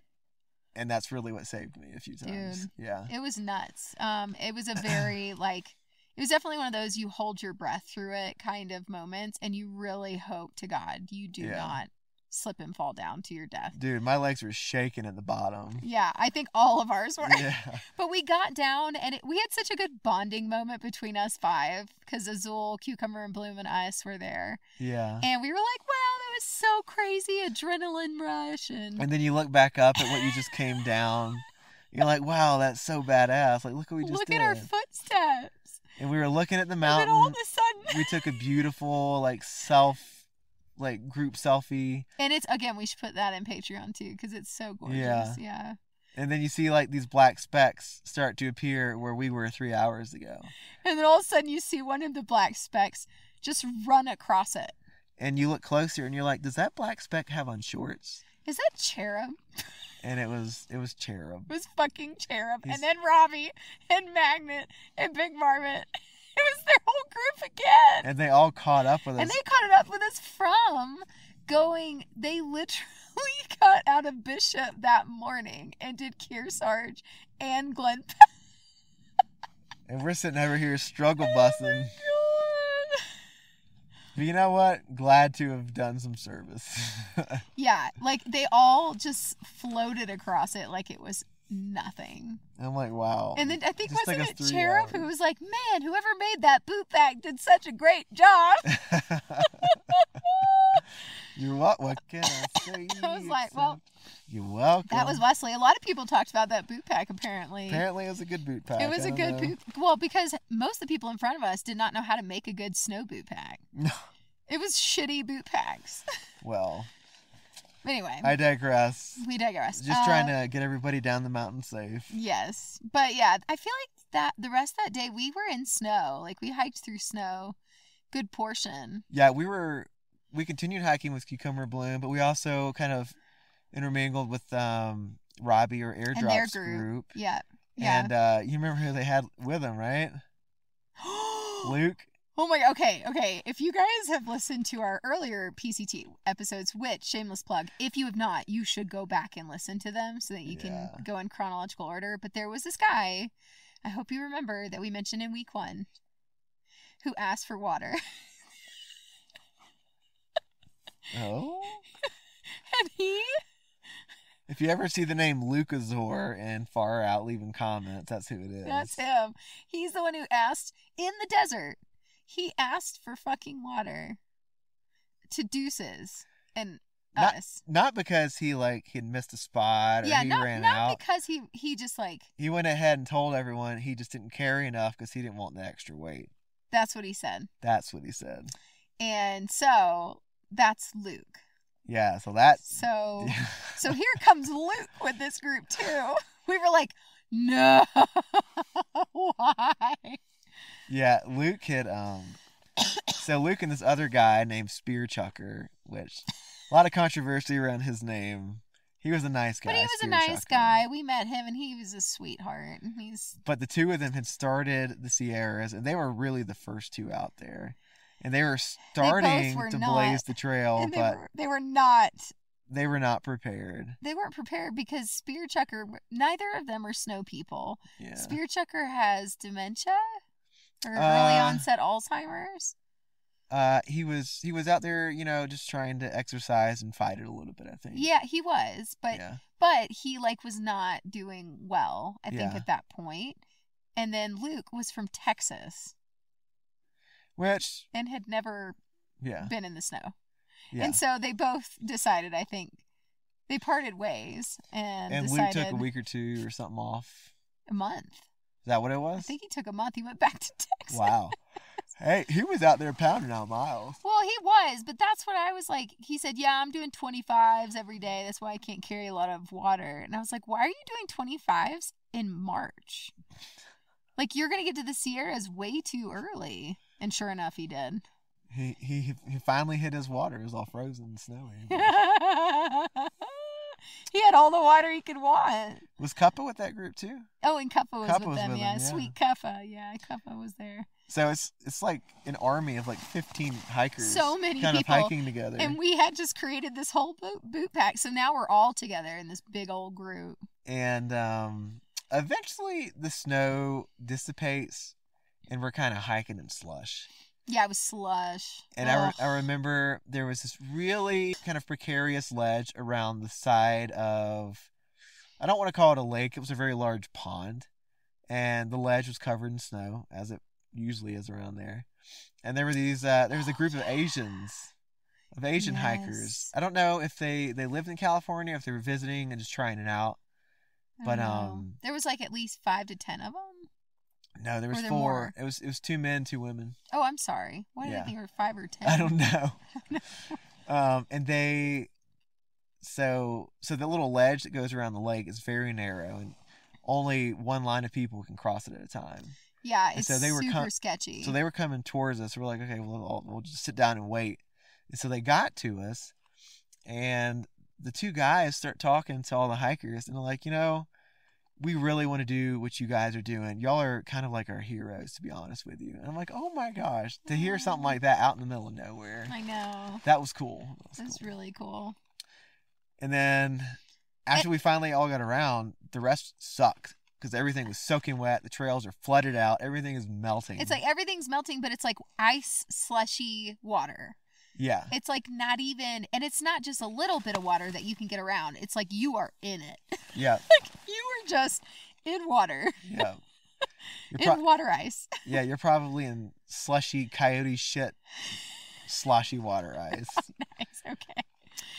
and that's really what saved me a few times. Dude, yeah. It was nuts. It was a very, it was definitely one of those you hold your breath through it kind of moments, and you really hope to God you do not slip and fall down to your death. Dude, my legs were shaking at the bottom. Yeah, I think all of ours were. Yeah. But we got down, and we had such a good bonding moment between us 5, because Azul, Cucumber, and Bloom and us were there. Yeah. And we were like, wow, that was so crazy, adrenaline rush. And then you look back up at what you just came down. You're like, wow, that's so badass. Like, look what we just did. Look at our footsteps. And we were looking at the mountain. And then all of a sudden. We took a beautiful, group selfie. And it's, again, we should put that in Patreon too, because it's so gorgeous. Yeah. And then you see these black specks start to appear where we were 3 hours ago. And then all of a sudden you see one of the black specks just run across it. And you look closer and you're like, does that black speck have on shorts? Is that Cherub? And it was Cherub. It was fucking Cherub. And then Robbie and Magnet and Big Marmot. It was their whole group again. And they all caught up with us. And they caught up with us from they literally got out of Bishop that morning and did Kearsarge and Glen Pass. And we're sitting over here struggle busting. Oh my God. But you know what? Glad to have done some service. Yeah, they all just floated across it like it was nothing. I'm like, wow. And then I think Just wasn't like it us 3 Cherub hours. who was like, man, whoever made that boot bag did such a great job. What can I say? I was like, well, you're welcome. that was Wesley. A lot of people talked about that boot pack, apparently. Apparently it was a good boot pack. It was a good boot. Well, because most of the people in front of us did not know how to make a good snow boot pack. No. It was shitty boot packs. Well. Anyway. I digress. We digress. Just trying to get everybody down the mountain safe. Yes. But yeah, I feel like that the rest of that day we were in snow. We hiked through snow. Good portion. Yeah, we continued hiking with Cucumber Bloom, but we also kind of intermingled with Robbie or Airdrop's group. Yeah. Yeah. And you remember who they had with them, right? Luke. Oh my, okay. If you guys have listened to our earlier PCT episodes, which, shameless plug, if you have not, you should go back and listen to them so that you can go in chronological order. But there was this guy, I hope you remember, that we mentioned in week 1, who asked for water. Oh? And he... If you ever see the name Lucazor in Far Out leaving comments, that's who it is. That's him. He's the one who asked in the desert. He asked for fucking water to Deuces and us. Not because he'd missed a spot or he ran out. Not because he just like... He went ahead and told everyone he just didn't carry enough because he didn't want the extra weight. That's what he said. That's what he said. And so that's Luke. Yeah, so that... So here comes Luke with this group too. We were like, no, why? Yeah, Luke had so Luke and this other guy named Spear Chucker, which a lot of controversy around his name. He was a nice guy. But he was a nice guy. We met him and he was a sweetheart. But the two of them had started the Sierras and they were really the first two out there. And they were starting to blaze the trail, but they were not. They were not prepared. They weren't prepared because Spear Chucker, neither of them are snow people. Yeah. Spear Chucker has dementia or early onset Alzheimer's. He was out there, just trying to exercise and fight it a little bit, I think. Yeah, he was, but he was not doing well, I think, at that point. And then Luke was from Texas. And had never been in the snow. Yeah. And so they both decided, I think, they parted ways and Luke took a week or two or something off. A month. Is that what it was? I think he took a month. He went back to Texas. Wow. Hey, he was out there pounding out miles. Well, he was, but that's what I was like. He said, yeah, I'm doing 25s every day. That's why I can't carry a lot of water. And I was like, why are you doing 25s in March? Like, you're going to get to the Sierras way too early. And sure enough, he did. He finally hit his water. It was all frozen and snowy. He had all the water he could want. Was Cuppa with that group too? Oh, and Cuppa was with them. Yeah, sweet Cuppa. Yeah, Cuppa was there. So it's like an army of like 15 hikers. So many kind people of hiking together. And we had just created this whole boot pack. So now we're all together in this big old group. And eventually the snow dissipates and we're kind of hiking in slush. Yeah, it was slush. And I remember there was this really kind of precarious ledge around the side of, I don't want to call it a lake. It was a very large pond. And the ledge was covered in snow, as it usually is around there. And there were there was a group of Asian hikers. I don't know if they lived in California, or if they were visiting and just trying it out. But there was like at least 5 to 10 of them. No, there was 4. More? It was 2 men, 2 women. Oh, I'm sorry. Why did I think there were 5 or 10? I don't know. And they, so the little ledge that goes around the lake is very narrow, and only one line of people can cross it at a time. Yeah, it's super sketchy. So they were coming towards us. We're like, okay, we'll just sit down and wait. And so they got to us, and the 2 guys start talking to all the hikers, and they're like, we really want to do what you guys are doing. Y'all are kind of like our heroes, to be honest with you. And I'm like, oh my gosh, to hear something like that out in the middle of nowhere. I know. That was cool. That's really cool. And then after we finally all got around, the rest sucked because everything was soaking wet. The trails are flooded out. Everything is melting. It's like everything's melting, but it's like ice slushy water. Yeah. It's like not even, and it's not just a little bit of water that you can get around. It's like you are in it. Yeah. Like you were just in water. Yeah. In water ice. Yeah, you're probably in slushy coyote shit, sloshy water ice. Oh, nice. Okay.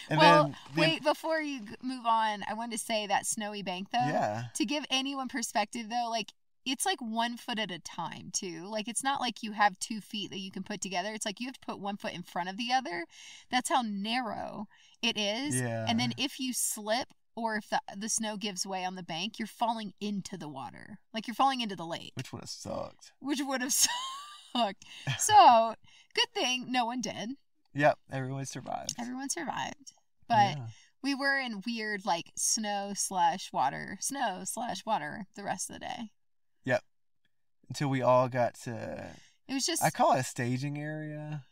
And wait, before you move on, I wanted to say that snowy bank though. Yeah. To give anyone perspective though, like it's like 1 foot at a time too. Like it's not like you have 2 feet that you can put together. It's like you have to put 1 foot in front of the other. That's how narrow it is. Yeah. And then if you slip or if the snow gives way on the bank, you're falling into the water. Like you're falling into the lake. Which would have sucked. So good thing no one did. Yep. Everyone survived. But We were in weird, like, snow/water the rest of the day. Yep. Until we all got to... It was just... I call it a staging area.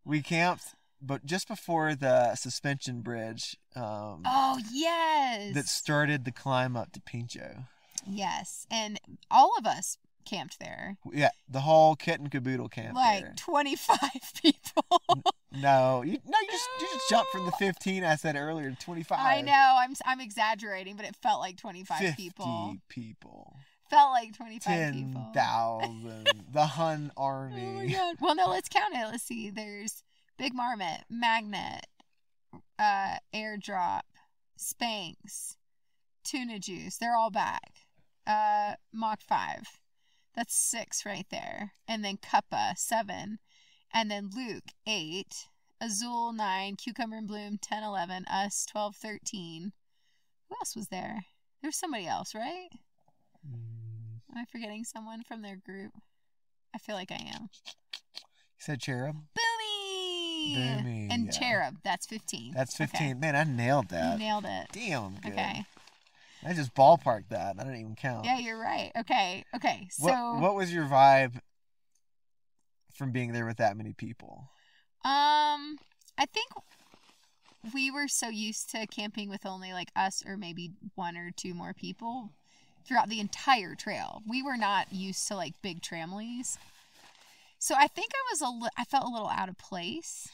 We camped, but just before the suspension bridge. Oh, yes! That started the climb up to Pinchot. Yes, and all of us camped there. Yeah, the whole kit and caboodle camped there. Like 25 people. No, you just jumped from the 15 I said earlier to 25. I know, I'm exaggerating, but it felt like 25 50 people. Felt like 25 people. 10,000. The Hun army. Oh my God. Well, no, let's count it. Let's see. There's Big Marmot, Magnet, Airdrop, Spanx, Tuna Juice. They're all back. Mach 5. That's 6 right there. And then Cuppa, 7. And then Luke, 8. Azul, 9. Cucumber and Bloom, 10, 11. Us, 12, 13. Who else was there? There was somebody else, right? Am I forgetting someone from their group? I feel like I am. You said Cherub? Boomy! And yeah. Cherub, that's 15. That's 15. Okay. Man, I nailed that. You nailed it. Damn, good. Okay. I just ballparked that. I didn't even count. Yeah, you're right. Okay. So what was your vibe from being there with that many people? I think we were so used to camping with only like us or maybe 1 or 2 more people throughout the entire trail. We were not used to like big tramlies. So I think I felt a little out of place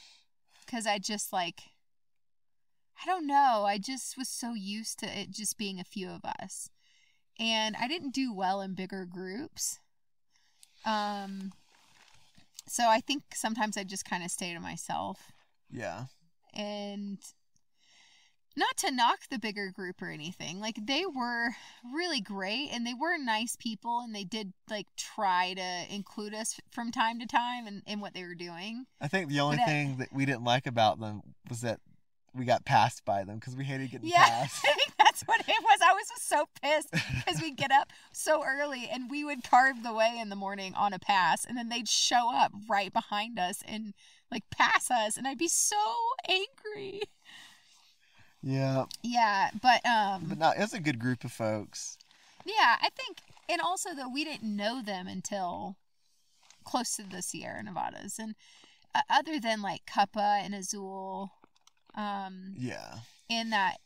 because I just like, I don't know. I just was so used to it just being a few of us. And I didn't do well in bigger groups. So I think sometimes I just kind of stay to myself. Yeah. And not to knock the bigger group or anything. Like, they were really great and they were nice people and they did like try to include us from time to time in what they were doing. I think the only thing that we didn't like about them was that we got passed by them because we hated getting passed. I think that's what it was. I was so pissed because we'd get up so early and we would carve the way in the morning on a pass and then they'd show up right behind us and like pass us and I'd be so angry. Yeah. Yeah, but no, it was a good group of folks. Yeah, I think, and also though we didn't know them until close to the Sierra Nevadas, and other than like Cuppa and Azul, yeah, in that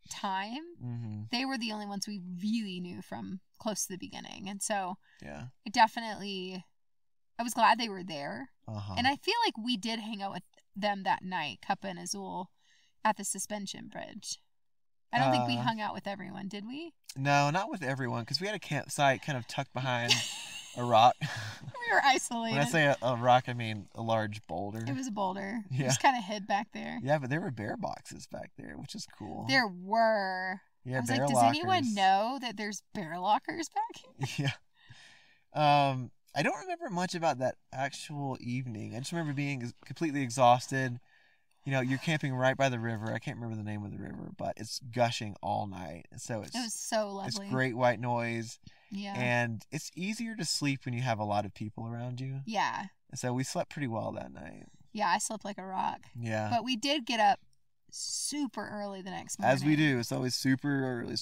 time, they were the only ones we really knew from close to the beginning, and so yeah, I was glad they were there, and I feel like we did hang out with them that night, Cuppa and Azul, at the suspension bridge. I don't think we hung out with everyone, did we? No, not with everyone, because we had a campsite kind of tucked behind a rock. We were isolated. When I say a rock, I mean a large boulder. It was a boulder. Yeah. Just kind of hid back there. Yeah, but there were bear boxes back there, which is cool. There were. Yeah, I was bear like, lockers. does anyone know that there's bear lockers back here? Yeah. I don't remember much about that actual evening. I just remember being completely exhausted. You know, you're camping right by the river. I can't remember the name of the river, but it's gushing all night. So it was so lovely. It's great white noise. Yeah. And it's easier to sleep when you have a lot of people around you. Yeah. So we slept pretty well that night. Yeah, I slept like a rock. Yeah. But we did get up super early the next morning. As we do. It's always super early.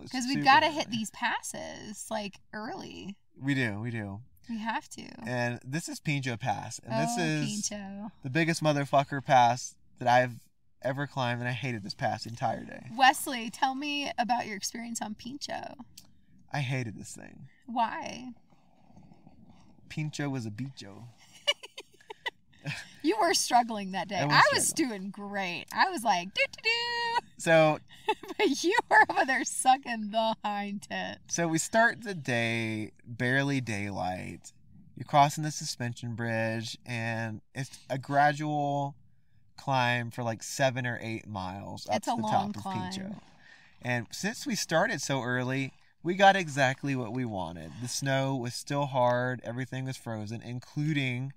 Because we've got to hit these passes, like, early. We do. We have to. And this is Pinchot Pass. And this is Pinchot. The biggest motherfucker pass that I've ever climbed, and I hated this pass the entire day. Wesley, tell me about your experience on Pinchot. I hated this thing. Why? Pinchot was a bicho. You were struggling that day. I was doing great. I was like, do-do-do. So. But you were over there sucking the hind tit. So we start the day, barely daylight. You're crossing the suspension bridge, and it's a gradual climb for like 7 or 8 miles up to the top of Pinchot. And since we started so early, we got exactly what we wanted. The snow was still hard. Everything was frozen, including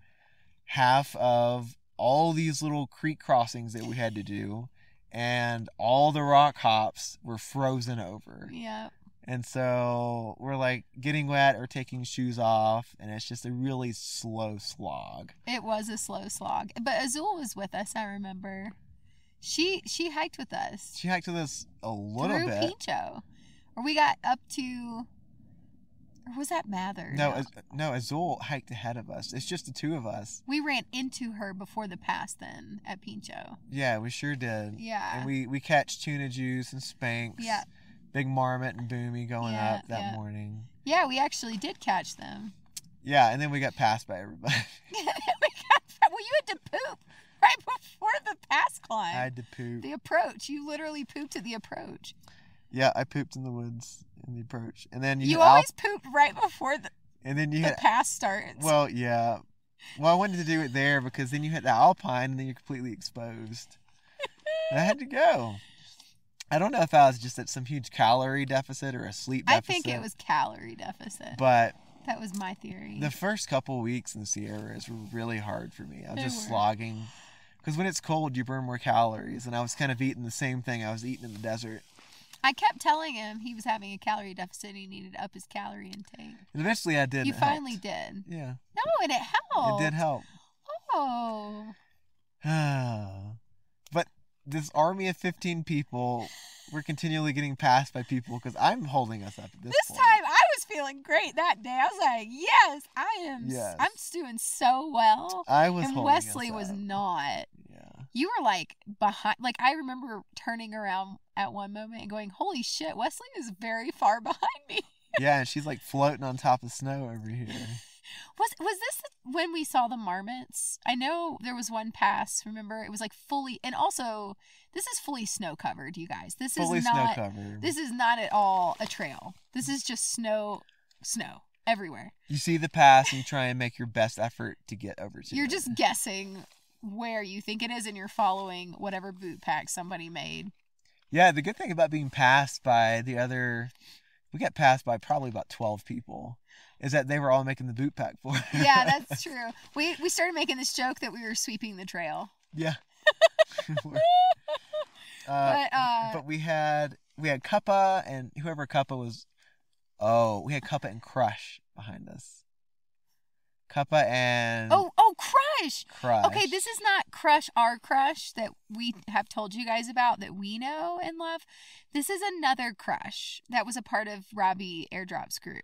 half of all these little creek crossings that we had to do. And all the rock hops were frozen over. Yeah. And so we're like getting wet or taking shoes off, and it's just a really slow slog. It was a slow slog. But Azul was with us, I remember. She hiked with us. She hiked with us a little through bit. Pinchot. Or we got up to... Or was that Mather? No, Azul hiked ahead of us. It's just the two of us. We ran into her before the pass then at Pinchot. Yeah, we sure did. Yeah. And we catch tuna juice and Spanx. Yeah. Big Marmot and Boomy going up that morning. Yeah, we actually did catch them. Yeah, and then we got passed by everybody. Well, you had to poop right before the pass climb. I had to poop. The approach. You literally pooped at the approach. Yeah, I pooped in the woods in the approach. And then you always pooped right before the pass starts. Well, yeah. Well, I wanted to do it there because then you hit the Alpine and then you're completely exposed. And I had to go. I don't know if I was just at some huge calorie deficit or a sleep deficit. I think it was calorie deficit. But that was my theory. The first couple weeks in the Sierras were really hard for me. I was just slogging. Because when it's cold, you burn more calories. And I was kind of eating the same thing I was eating in the desert. I kept telling him he was having a calorie deficit and he needed to up his calorie intake. And eventually I did. You finally did. Yeah. No, and it helped. It did help. Oh. But this army of 15 people, we're continually getting passed by people because I'm holding us up at this point. This time I was feeling great that day. I was like, yes, I am. Yes. I'm doing so well. I was and holding Wesley us was up. not. Yeah. You were like behind. Like I remember turning around at one moment and going, holy shit, Wesley is very far behind me. Yeah, and she's like floating on top of snow over here. Was this when we saw the marmots? I know there was one pass. Remember, it was like fully, and also this is fully snow covered. You guys, this fully is not snow covered. This is not at all a trail. This is just snow everywhere. You see the pass and you try and make your best effort to get over to it. You're just guessing where you think it is, and you're following whatever boot pack somebody made. Yeah, the good thing about being passed by we got passed by probably about 12 people, is that they were all making the boot pack for us. Yeah, that's true. We started making this joke that we were sweeping the trail. Yeah. But we had Cuppa and whoever Cuppa was. Oh, we had Cuppa and Crush behind us. Cuppa and Crush. Crush. Okay, this is not our Crush that we have told you guys about that we know and love. This is another Crush that was a part of Robbie Airdrop's group.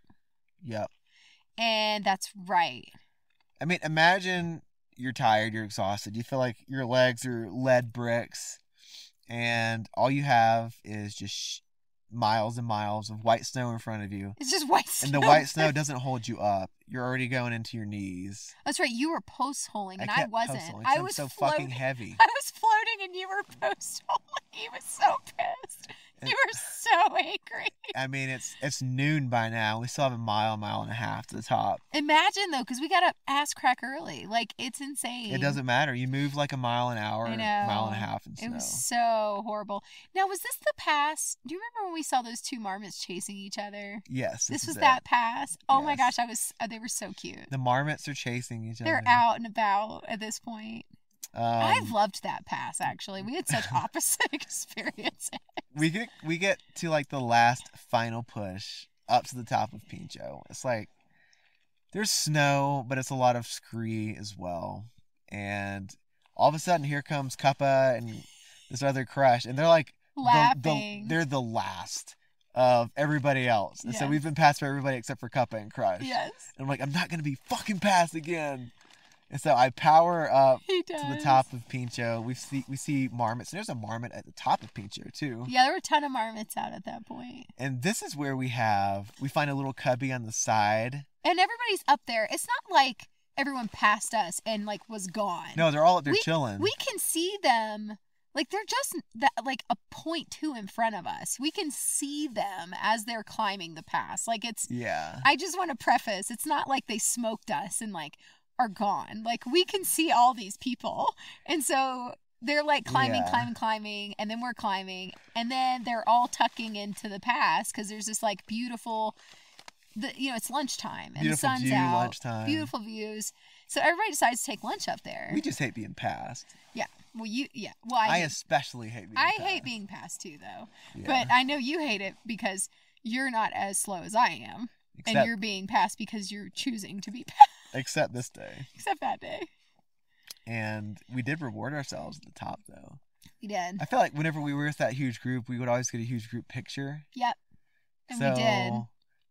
Yep. And that's right. I mean, imagine you're tired, you're exhausted, you feel like your legs are lead bricks, and all you have is just miles and miles of white snow in front of you. It's just white snow. And the white snow doesn't hold you up. You're already going into your knees. That's right. You were post-holing and I wasn't. I was so fucking heavy. I was floating and you were post-holing. He was so pissed. You were so angry. I mean, it's noon by now. We still have a mile and a half to the top. Imagine, though, because we got up ass crack early. Like, it's insane. It doesn't matter. You move like a mile an hour, mile and a half in snow. It was so horrible. Now, was this the pass? Do you remember when we saw those two marmots chasing each other? Yes. This was that pass? Oh, yes. my gosh. They were so cute. The marmots are chasing each other. They're out and about at this point. I've loved that pass, actually. We had such opposite experiences. We get to like the last final push up to the top of Pinchot. It's like there's snow, but it's a lot of scree as well. And all of a sudden, here comes Cuppa and this other Crush, and they're like laughing. They're the last of everybody else. And so we've been passed by everybody except for Cuppa and Crush. Yes. And I'm like, I'm not gonna be fucking passed again. And so I power up to the top of Pinchot. We see marmots. And there's a marmot at the top of Pinchot too. Yeah, there were a ton of marmots out at that point. And this is where we find a little cubby on the side. And everybody's up there. It's not like everyone passed us and like was gone. No, they're all up there chilling. We can see them. Like they're just like a 0.2 in front of us. We can see them as they're climbing the pass. Like it's. Yeah. I just want to preface. It's not like they smoked us and like are gone. Like we can see all these people, and so they're like climbing, and then we're climbing, and then they're all tucking into the pass because there's this like beautiful, it's lunchtime and the sun's out, lunchtime. Beautiful views. So everybody decides to take lunch up there. We just hate being passed. Yeah. Well, Well, I especially hate being passed. I hate being passed too, though. Yeah. But I know you hate it because you're not as slow as I am, and you're being passed because you're choosing to be passed. Except this day. Except that day. And we did reward ourselves at the top, though. We did. I feel like whenever we were with that huge group, we would always get a huge group picture. Yep. And So we did.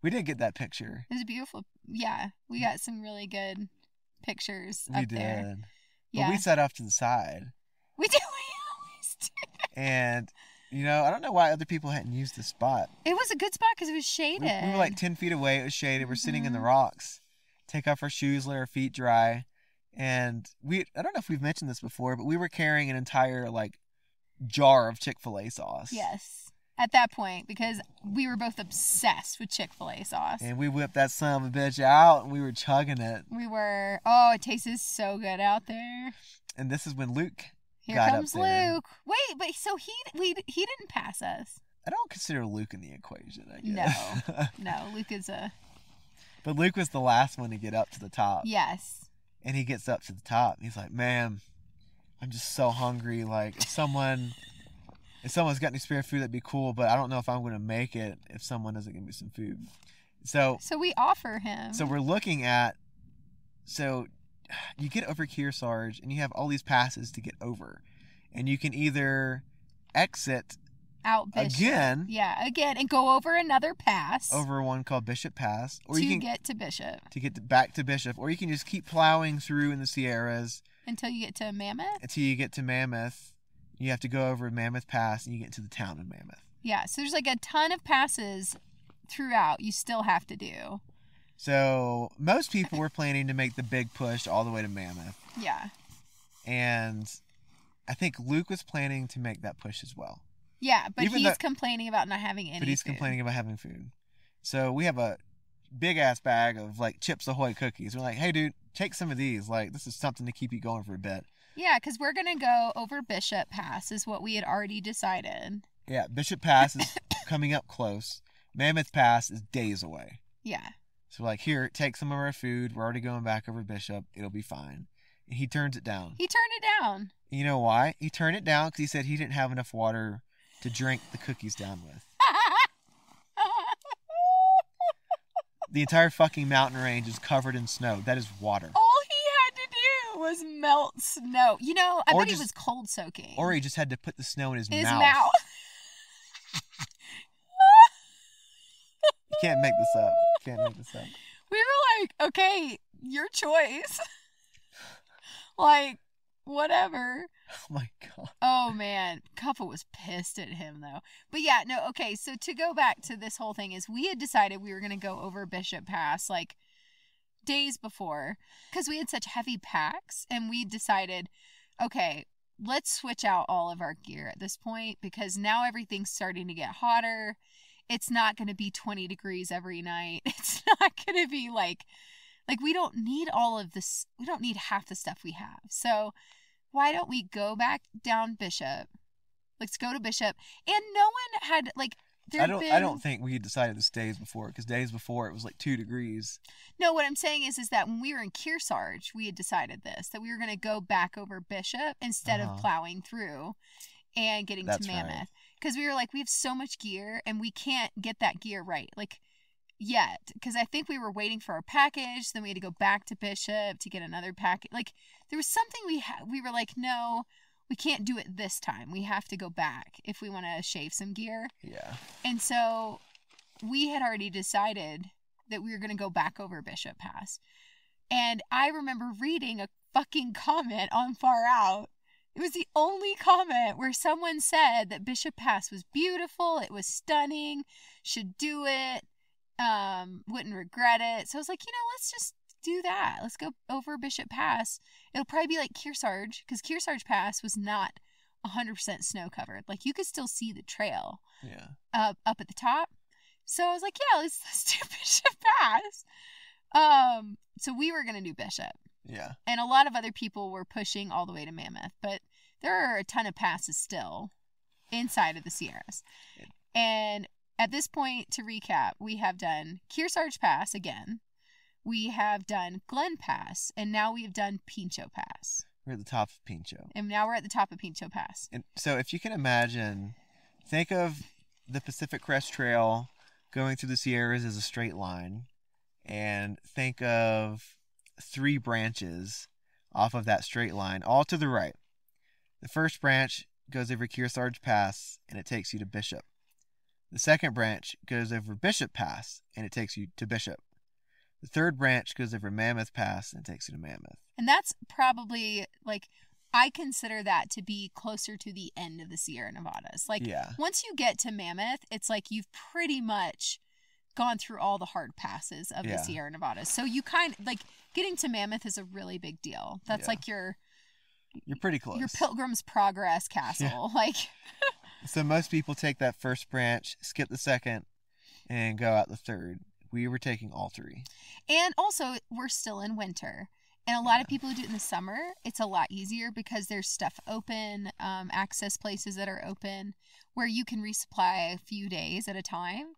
We did get that picture. It was beautiful. Yeah. We got some really good pictures We up did. there. But Yeah. we sat off to the side. We did. We always did. And, I don't know why other people hadn't used the spot. It was a good spot because it was shaded. We were like 10 feet away. It was shaded. We're sitting in the rocks. Take off our shoes, let our feet dry. And I don't know if we've mentioned this before, but we were carrying an entire, jar of Chick-fil-A sauce. Yes. At that point, because we were both obsessed with Chick-fil-A sauce. And we whipped that son of a bitch out, and we were chugging it. We were, oh, it tastes so good out there. And this is when Luke Here got comes up there. Luke. Wait, but so he didn't pass us. I don't consider Luke in the equation, I guess. No, Luke is a... But Luke was the last one to get up to the top. Yes. And he gets up to the top. He's like, man, I'm just so hungry. Like, if someone's got any spare food, that'd be cool, but I don't know if I'm going to make it if someone doesn't give me some food. So we offer him. So we're looking at... So you get over Kearsarge, and you have all these passes to get over. And you can either exit out Bishop. Again, and go over another pass. Over one called Bishop Pass. Or to you can get to Bishop. Back to Bishop. Or you can just keep plowing through in the Sierras. Until you get to Mammoth? Until you get to Mammoth. You have to go over Mammoth Pass, and you get to the town of Mammoth. Yeah, so there's a ton of passes throughout you still have to do. So most people were planning to make the big push all the way to Mammoth. Yeah. And I think Luke was planning to make that push as well. Yeah, but he's complaining about not having any But he's food. complaining about having food. So we have a big-ass bag of, Chips Ahoy cookies. We're like, hey, dude, take some of these. This is something to keep you going for a bit. Yeah, because we're going to go over Bishop Pass is what we had already decided. Yeah, Bishop Pass is coming up close. Mammoth Pass is days away. Yeah. So we're like, here, take some of our food. We're already going back over Bishop. It'll be fine. And he turns it down. He turned it down. You know why? He turned it down because he said he didn't have enough water to drink the cookies down with. The entire fucking mountain range is covered in snow. That is water. All he had to do was melt snow. I bet he was cold soaking. Or he just had to put the snow in his mouth. You can't make this up. We were like, okay, your choice. Whatever. Oh my God. Oh man, Cuppa was pissed at him though. But yeah, no, okay, so to go back to this whole thing is we had decided we were going to go over Bishop Pass days before because we had such heavy packs, and we decided, okay, let's switch out all of our gear at this point because now everything's starting to get hotter. It's not going to be 20 degrees every night. It's not going to be we don't need all of this. We don't need half the stuff we have. So why don't we go back down Bishop? Let's go to Bishop. And no one had I don't think we had decided this days before, because days before it was 2 degrees. No, what I'm saying is that when we were in Kearsarge, we had decided this, that we were going to go back over Bishop instead of plowing through and getting to Mammoth. Because we were we have so much gear and we can't get that gear right. Yet, because I think we were waiting for our package, then we had to go back to Bishop to get another package. There was something we were no, we can't do it this time. We have to go back if we want to shave some gear. Yeah. And so we had already decided that we were going to go back over Bishop Pass. And I remember reading a fucking comment on Far Out. It was the only comment where someone said that Bishop Pass was beautiful, it was stunning, should do it. Wouldn't regret it. So I was like, let's just do that. Let's go over Bishop Pass. It'll probably be like Kearsarge, because Kearsarge Pass was not 100% snow covered. You could still see the trail. Yeah. Up at the top. So I was like, yeah, let's do Bishop Pass. So we were gonna do Bishop. Yeah. And a lot of other people were pushing all the way to Mammoth, but there are a ton of passes still inside of the Sierras. And at this point, to recap, we have done Kearsarge Pass again. We have done Glen Pass, and now we have done Pinchot Pass. We're at the top of Pinchot. And now we're at the top of Pinchot Pass. And so if you can imagine, think of the Pacific Crest Trail going through the Sierras as a straight line, and think of 3 branches off of that straight line, all to the right. The first branch goes over Kearsarge Pass, and it takes you to Bishop. The second branch goes over Bishop Pass, and it takes you to Bishop. The third branch goes over Mammoth Pass, and it takes you to Mammoth. And that's probably, like, I consider that to be closer to the end of the Sierra Nevadas. Like, once you get to Mammoth, it's like you've pretty much gone through all the hard passes of the Sierra Nevadas. So you kind of, like, getting to Mammoth is a really big deal. That's like you're pretty close. Your Pilgrim's Progress castle. Like, so most people take that first branch, skip the second, and go out the third. We were taking all three. And also, we're still in winter. And a lot of people who do it in the summer, it's a lot easier because there's stuff open, access places that are open where you can resupply a few days at a time.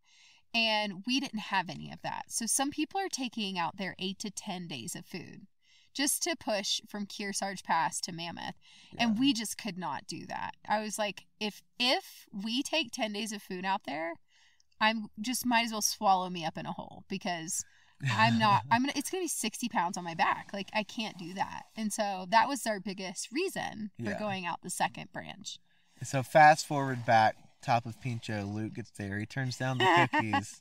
And we didn't have any of that. So some people are taking out their 8 to 10 days of food just to push from Kearsarge Pass to Mammoth. And we just could not do that. I was like, if we take 10 days of food out there, I'm just might as well swallow me up in a hole because it's going to be 60 pounds on my back. Like, I can't do that. And so that was our biggest reason for going out the second branch. So fast forward back, top of Pinchot, Luke gets there. He turns down the cookies.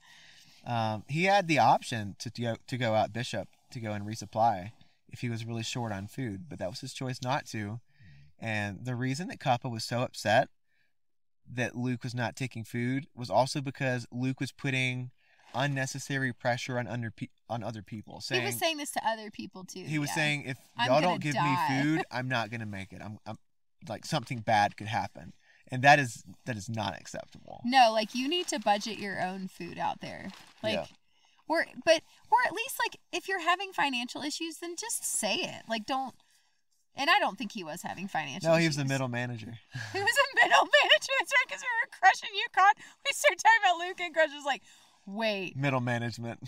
He had the option to go out Bishop to go and resupply if he was really short on food, but that was his choice not to. And the reason that Cuppa was so upset that Luke was not taking food was also because Luke was putting unnecessary pressure on other people. Saying, he was saying this to other people too. He was saying, if y'all don't give me food, I'm not gonna make it. I'm like, something bad could happen, and that is not acceptable. No, like, you need to budget your own food out there, like, or at least, like, if you're having financial issues, then just say it. Like, don't. And I don't think he was having financial issues. No, he was the middle manager. He was a middle manager. That's right, because we were crushing Yukon. We started talking about Luke, and Crush was like, wait. Middle management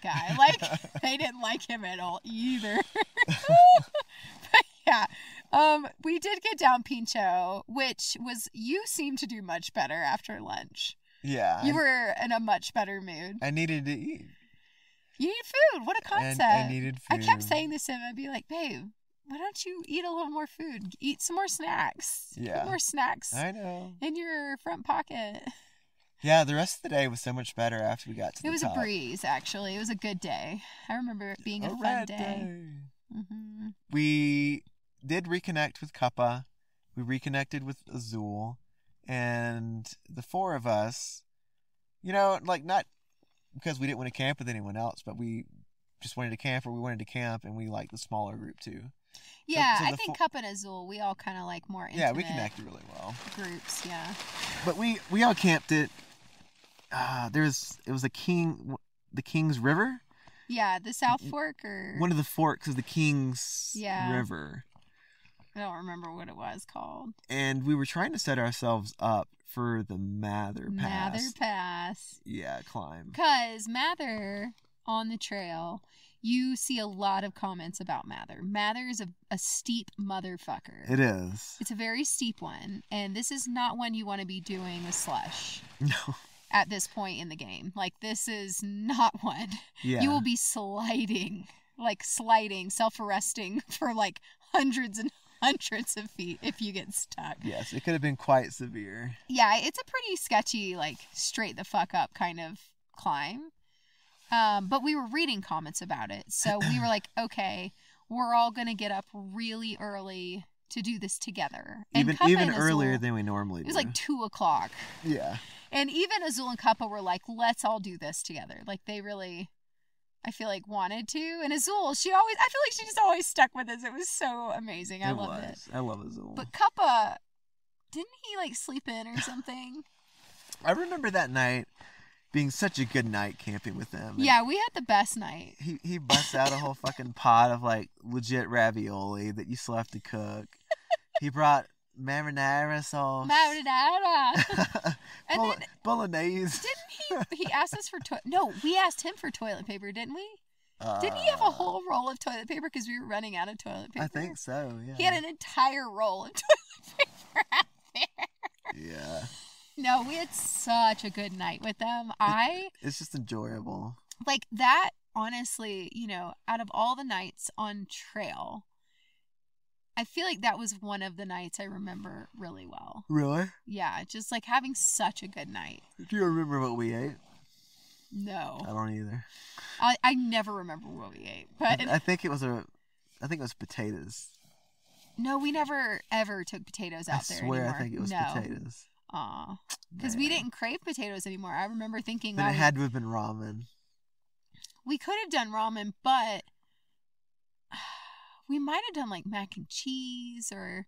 guy. Like, they didn't like him at all either. But yeah, we did get down Pinchot, which was, you seemed to do much better after lunch. Yeah. You were in a much better mood. I needed to eat. You need food. What a concept. I needed food. I kept saying this to him. I'd be like, babe, why don't you eat a little more food? Eat some more snacks. Yeah. Put more snacks. I know. In your front pocket. Yeah, the rest of the day was so much better after we got to the top. It was a breeze, actually. It was a good day. I remember it being a fun day. Mm-hmm. We did reconnect with Cuppa. We reconnected with Azul. And the four of us, like, not because we didn't want to camp with anyone else, but we just wanted to camp, or we wanted to camp, and we liked the smaller group too. Yeah, so I think Cuppa and Azul, we all kind of like more intimate. Yeah, we connected really well. Groups, yeah. But we all camped at it was the King's River. Yeah, the South Fork, or one of the forks of the King's River. I don't remember what it was called. And we were trying to set ourselves up for the Mather Pass. Yeah, climb. Because Mather on the trail, you see a lot of comments about Mather. Mather is a steep motherfucker. It is. It's a very steep one, and this is not one you want to be doing a slush. No. At this point in the game. Like, this is not one. Yeah. You will be sliding, self-arresting for like hundreds and hundreds of feet if you get stuck. Yes, it could have been quite severe. Yeah, it's a pretty sketchy, like, straight the fuck up kind of climb. But we were reading comments about it. So we were like, okay, we're all going to get up really early to do this together. And even earlier than we normally do. It was like 2:00. Yeah. And even Azul and Cuppa were like, let's all do this together. Like, they really, I feel like, wanted to. And Azul, I feel like she just always stuck with us. It was so amazing. I loved it. I love Azul. But Cuppa, didn't he, like, sleep in or something? I remember that night being such a good night camping with them. Yeah, we had the best night. He busts out a whole fucking pot of, like, legit ravioli that you still have to cook. He brought marinara sauce. Marinara. And then bolognese. Didn't he asked us for no, we asked him for toilet paper, didn't we? Didn't he have a whole roll of toilet paper because we were running out of toilet paper? I think so, yeah. He had an entire roll of toilet paper out there. Yeah. No, we had such a good night with them. It's just enjoyable. Like, that, honestly, out of all the nights on trail, I feel like that was one of the nights I remember really well. Really? Yeah, just like having such a good night. Do you remember what we ate? No. I don't either. I never remember what we ate. But I think it was potatoes. no, we never ever took potatoes out there anymore. I think it was potatoes. Aw. Because we didn't crave potatoes anymore. I remember thinking Then it had to have been ramen. we could have done ramen, but we might have done like mac and cheese or...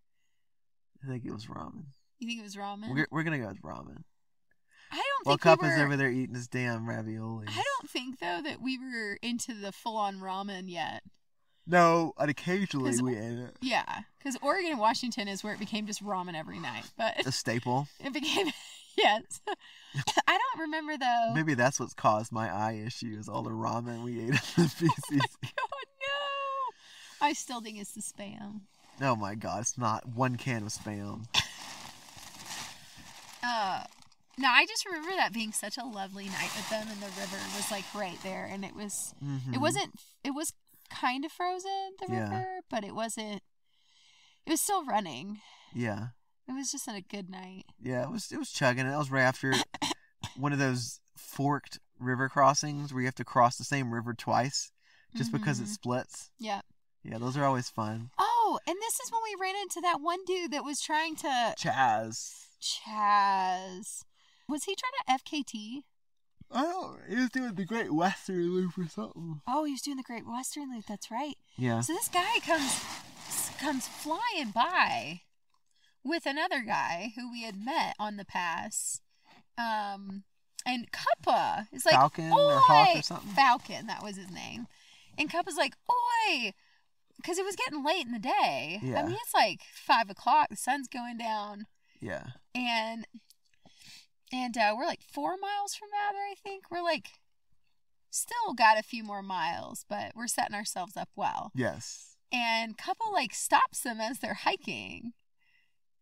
I think it was ramen. You think it was ramen? We're going to go with ramen. I don't While think Cuppa's over there eating his damn raviolis. I don't think, though, that we were into the full-on ramen yet. No, and occasionally we ate it. Yeah, because Oregon and Washington is where it became just ramen every night. But a staple. It became, yes. I don't remember, though. Maybe that's what's caused my eye issues, all the ramen we ate at the PCC. Oh, no. I still think it's the Spam. Oh, my God. It's not one can of Spam. No, I just remember that being such a lovely night with them, and the river was like right there, and it was, it was kind of frozen, the river, but it wasn't, it was still running. Yeah. It was just a good night. Yeah, it was chugging. That was right after one of those forked river crossings where you have to cross the same river twice just because it splits. Yeah. Yeah, those are always fun. Oh, and this is when we ran into that one dude that was trying to... Chaz. Was he trying to FKT? I don't. He was doing the Great Western Loop or something. Oh, he was doing the Great Western Loop. That's right. Yeah. So this guy comes flying by with another guy who we had met on the pass. And Cuppa is like, Falcon Oi! or Hawk or something? Falcon, that was his name. And Cuppa's like, oi! Because it was getting late in the day. Yeah. I mean, it's like 5 o'clock. The sun's going down. Yeah. And we're like 4 miles from Mather, I think. We're like, still got a few more miles, but we're setting ourselves up well. Yes. And Cuppa like stops them as they're hiking.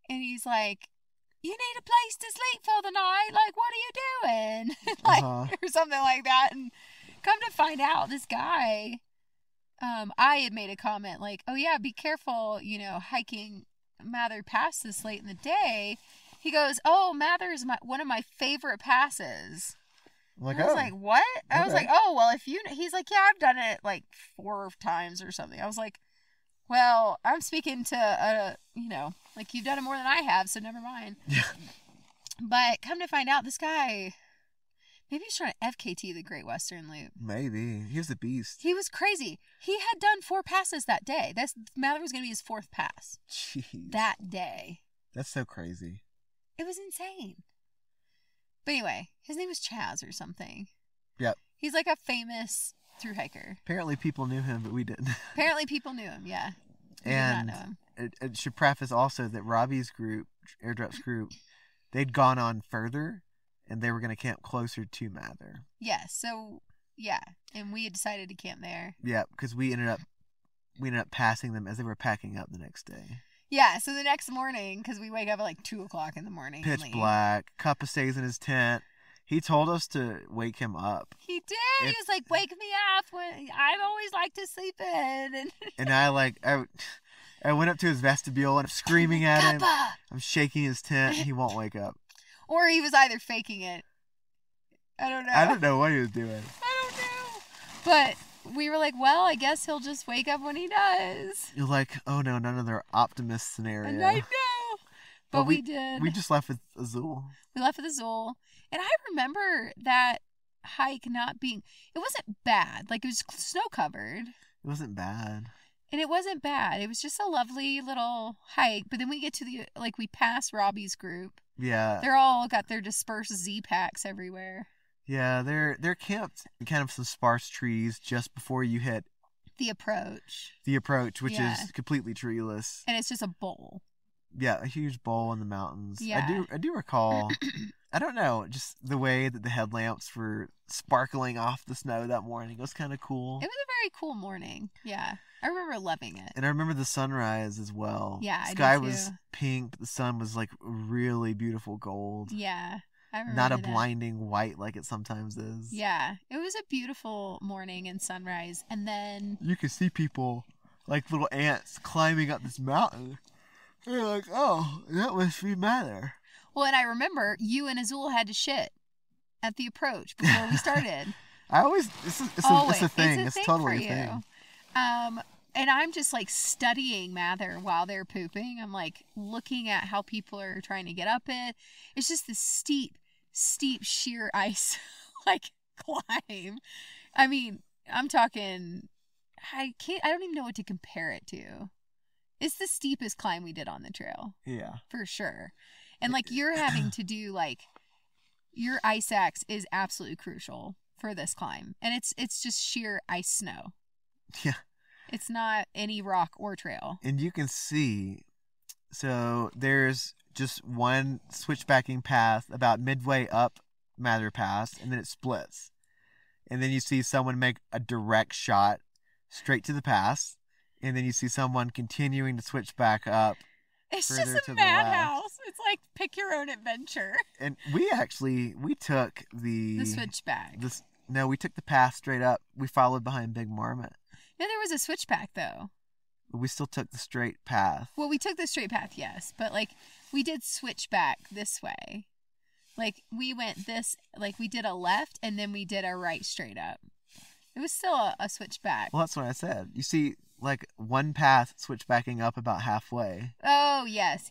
And he's like, you need a place to sleep for the night? Like, what are you doing? Like, or something like that. And come to find out, this guy, I had made a comment like, oh yeah, be careful, hiking Mather Pass this late in the day. He goes, oh, Mather is one of my favorite passes. Like, I was like, what? I was like, oh, well, he's like, yeah, I've done it like 4 times or something. I was like, well, I'm speaking to, like you've done it more than I have, so never mind. Yeah. But come to find out, this guy, maybe he's trying to FKT the Great Western Loop. Maybe. He was a beast. He was crazy. He had done 4 passes that day. Mather was going to be his 4th pass. Jeez. That day. That's so crazy. It was insane. But anyway, his name was Chaz or something. Yep. He's like a famous through hiker. Apparently people knew him, but we didn't. Apparently people knew him, yeah. We and did not know him. It should preface also that Robbie's group, Airdrop's group, they'd gone on further, and they were going to camp closer to Mather. Yeah, so, yeah. And we had decided to camp there. Yeah, because we ended up passing them as they were packing up the next day. Yeah, so the next morning, because we wake up at like 2 o'clock in the morning. Pitch black. Cuppa stays in his tent. He told us to wake him up. He did. He was like, wake me up. I always like to sleep in. And I went up to his vestibule and I'm screaming at him. Cuppa! I'm shaking his tent and he won't wake up. Or he was either faking it. I don't know. I don't know what he was doing. I don't know. But we were like, well, I guess he'll just wake up when he does. You're like, oh no, none of their Optimist scenario. And I know. But we did. We just left with Azul. We left with Azul. And I remember that hike not being, it wasn't bad. Like, it was snow covered. It wasn't bad. And it wasn't bad. It was just a lovely little hike. But then we get to we pass Robbie's group. Yeah. They're all got their dispersed Z-packs everywhere. Yeah, they're camped in kind of some sparse trees just before you hit the approach. Which is completely treeless. And it's just a bowl. Yeah, a huge bowl in the mountains. Yeah. I do recall, I don't know, just the way that the headlamps were sparkling off the snow that morning. It was kind of cool. It was a very cool morning. Yeah. I remember loving it. And I remember the sunrise as well. Yeah, the I sky do too. was pink, but the sun was like really beautiful gold. Yeah. I remember Not a that. blinding white like it sometimes is. Yeah. It was a beautiful morning and sunrise. And then you could see people like little ants climbing up this mountain. And you're like, oh, that must be Mather. Well, and I remember you and Azul had to shit at the approach before we started. I always, it's a thing. It's totally a thing. And I'm just like studying Mather while they're pooping. I'm like looking at how people are trying to get up it. It's just this steep, sheer ice like climb. I mean, I'm talking, I don't even know what to compare it to. It's the steepest climb we did on the trail. Yeah. For sure. And like you're having to do like, your ice axe is absolutely crucial for this climb. And it's just sheer ice snow. Yeah. It's not any rock or trail. And you can see, so there's just one switchbacking path about midway up Mather Pass, and then it splits. And then you see someone make a direct shot straight to the pass, and then you see someone continuing to switch back up. It's just a madhouse. It's like pick your own adventure. And we took the switchback. No, we took the path straight up. We followed behind Big Marmot. No, there was a switchback though. But we still took the straight path. Well, we took the straight path, yes, but like we did switch back this way. Like we went this, like we did a left and then we did a right straight up. It was still a switchback. Well, that's what I said. You see, like one path switchbacking up about halfway. Oh yes.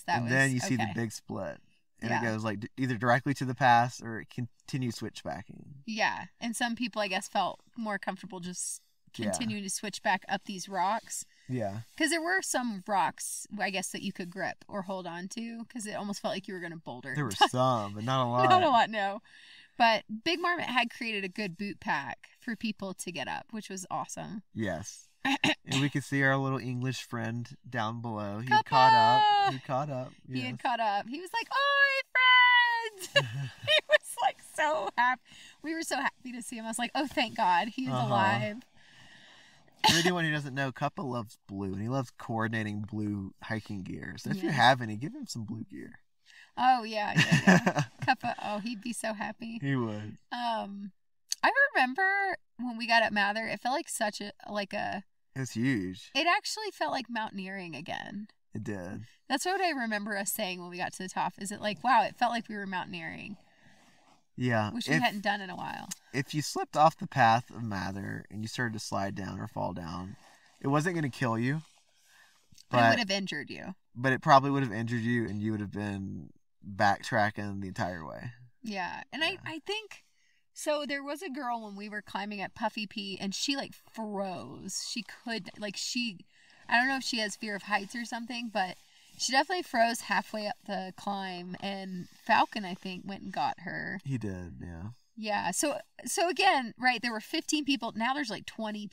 And then you see the big split. And it goes like either directly to the pass or it continues switchbacking. Yeah. And some people, I guess, felt more comfortable just continuing to switch back up these rocks. Yeah. Because there were some rocks, I guess, that you could grip or hold on to because it almost felt like you were going to boulder. There were some, but not a lot. Not a lot, no. But Big Marmot had created a good boot pack for people to get up, which was awesome. Yes. And we could see our little English friend down below. He Cuppa! had caught up. Yes. He had caught up. He was like, "Oi, friends!" He was like so happy. We were so happy to see him. I was like, "Oh, thank God, he's alive." For anyone who doesn't know, Cuppa loves blue, and he loves coordinating blue hiking gear. So if you have any, give him some blue gear. Oh, yeah. Cuppa, oh, he'd be so happy. He would. I remember when we got up Mather, it felt like it was huge. It actually felt like mountaineering again. It did. That's what I remember us saying when we got to the top. Is it like, wow, it felt like we were mountaineering. Yeah. Which we hadn't done in a while. If you slipped off the path of Mather and you started to slide down or fall down, it wasn't going to kill you. But it would have injured you. But it probably would have injured you and you would have been backtracking the entire way. Yeah. And I think... So there was a girl when we were climbing at Puffy P and she like froze. She could I don't know if she has fear of heights or something, but she definitely froze halfway up the climb and Falcon, I think, went and got her. He did, yeah. Yeah. So again, right, there were 15 people. Now there's like 20.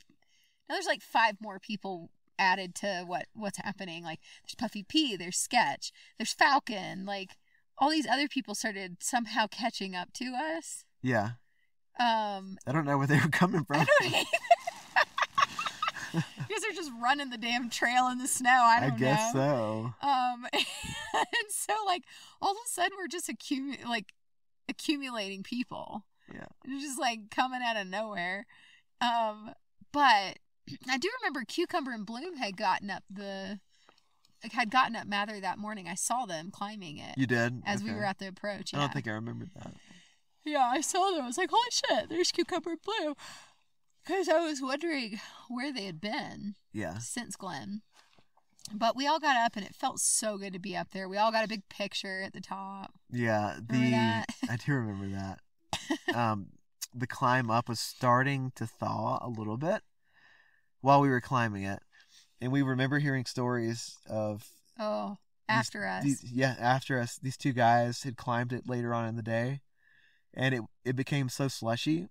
Now there's like 5 more people added to what's happening. Like there's Puffy P, there's Sketch, there's Falcon, like all these other people started somehow catching up to us. Yeah. I don't know where they were coming from. I don't either. Because they're just running the damn trail in the snow. I don't know. I guess so. And so like all of a sudden we're just accumulating people. Yeah. It's just like coming out of nowhere. But I do remember Cucumber and Bloom had gotten up Mather that morning. I saw them climbing it. You did? As we were at the approach. Yeah. I don't think I remembered that. Yeah, I saw them. I was like, holy shit, there's Cucumber and Bloom. Because I was wondering where they had been since Glen. But we all got up, and it felt so good to be up there. We all got a big picture at the top. Yeah, I do remember that. The climb up was starting to thaw a little bit while we were climbing it. And we remember hearing stories of... Oh, after us. After us. These 2 guys had climbed it later on in the day. And it became so slushy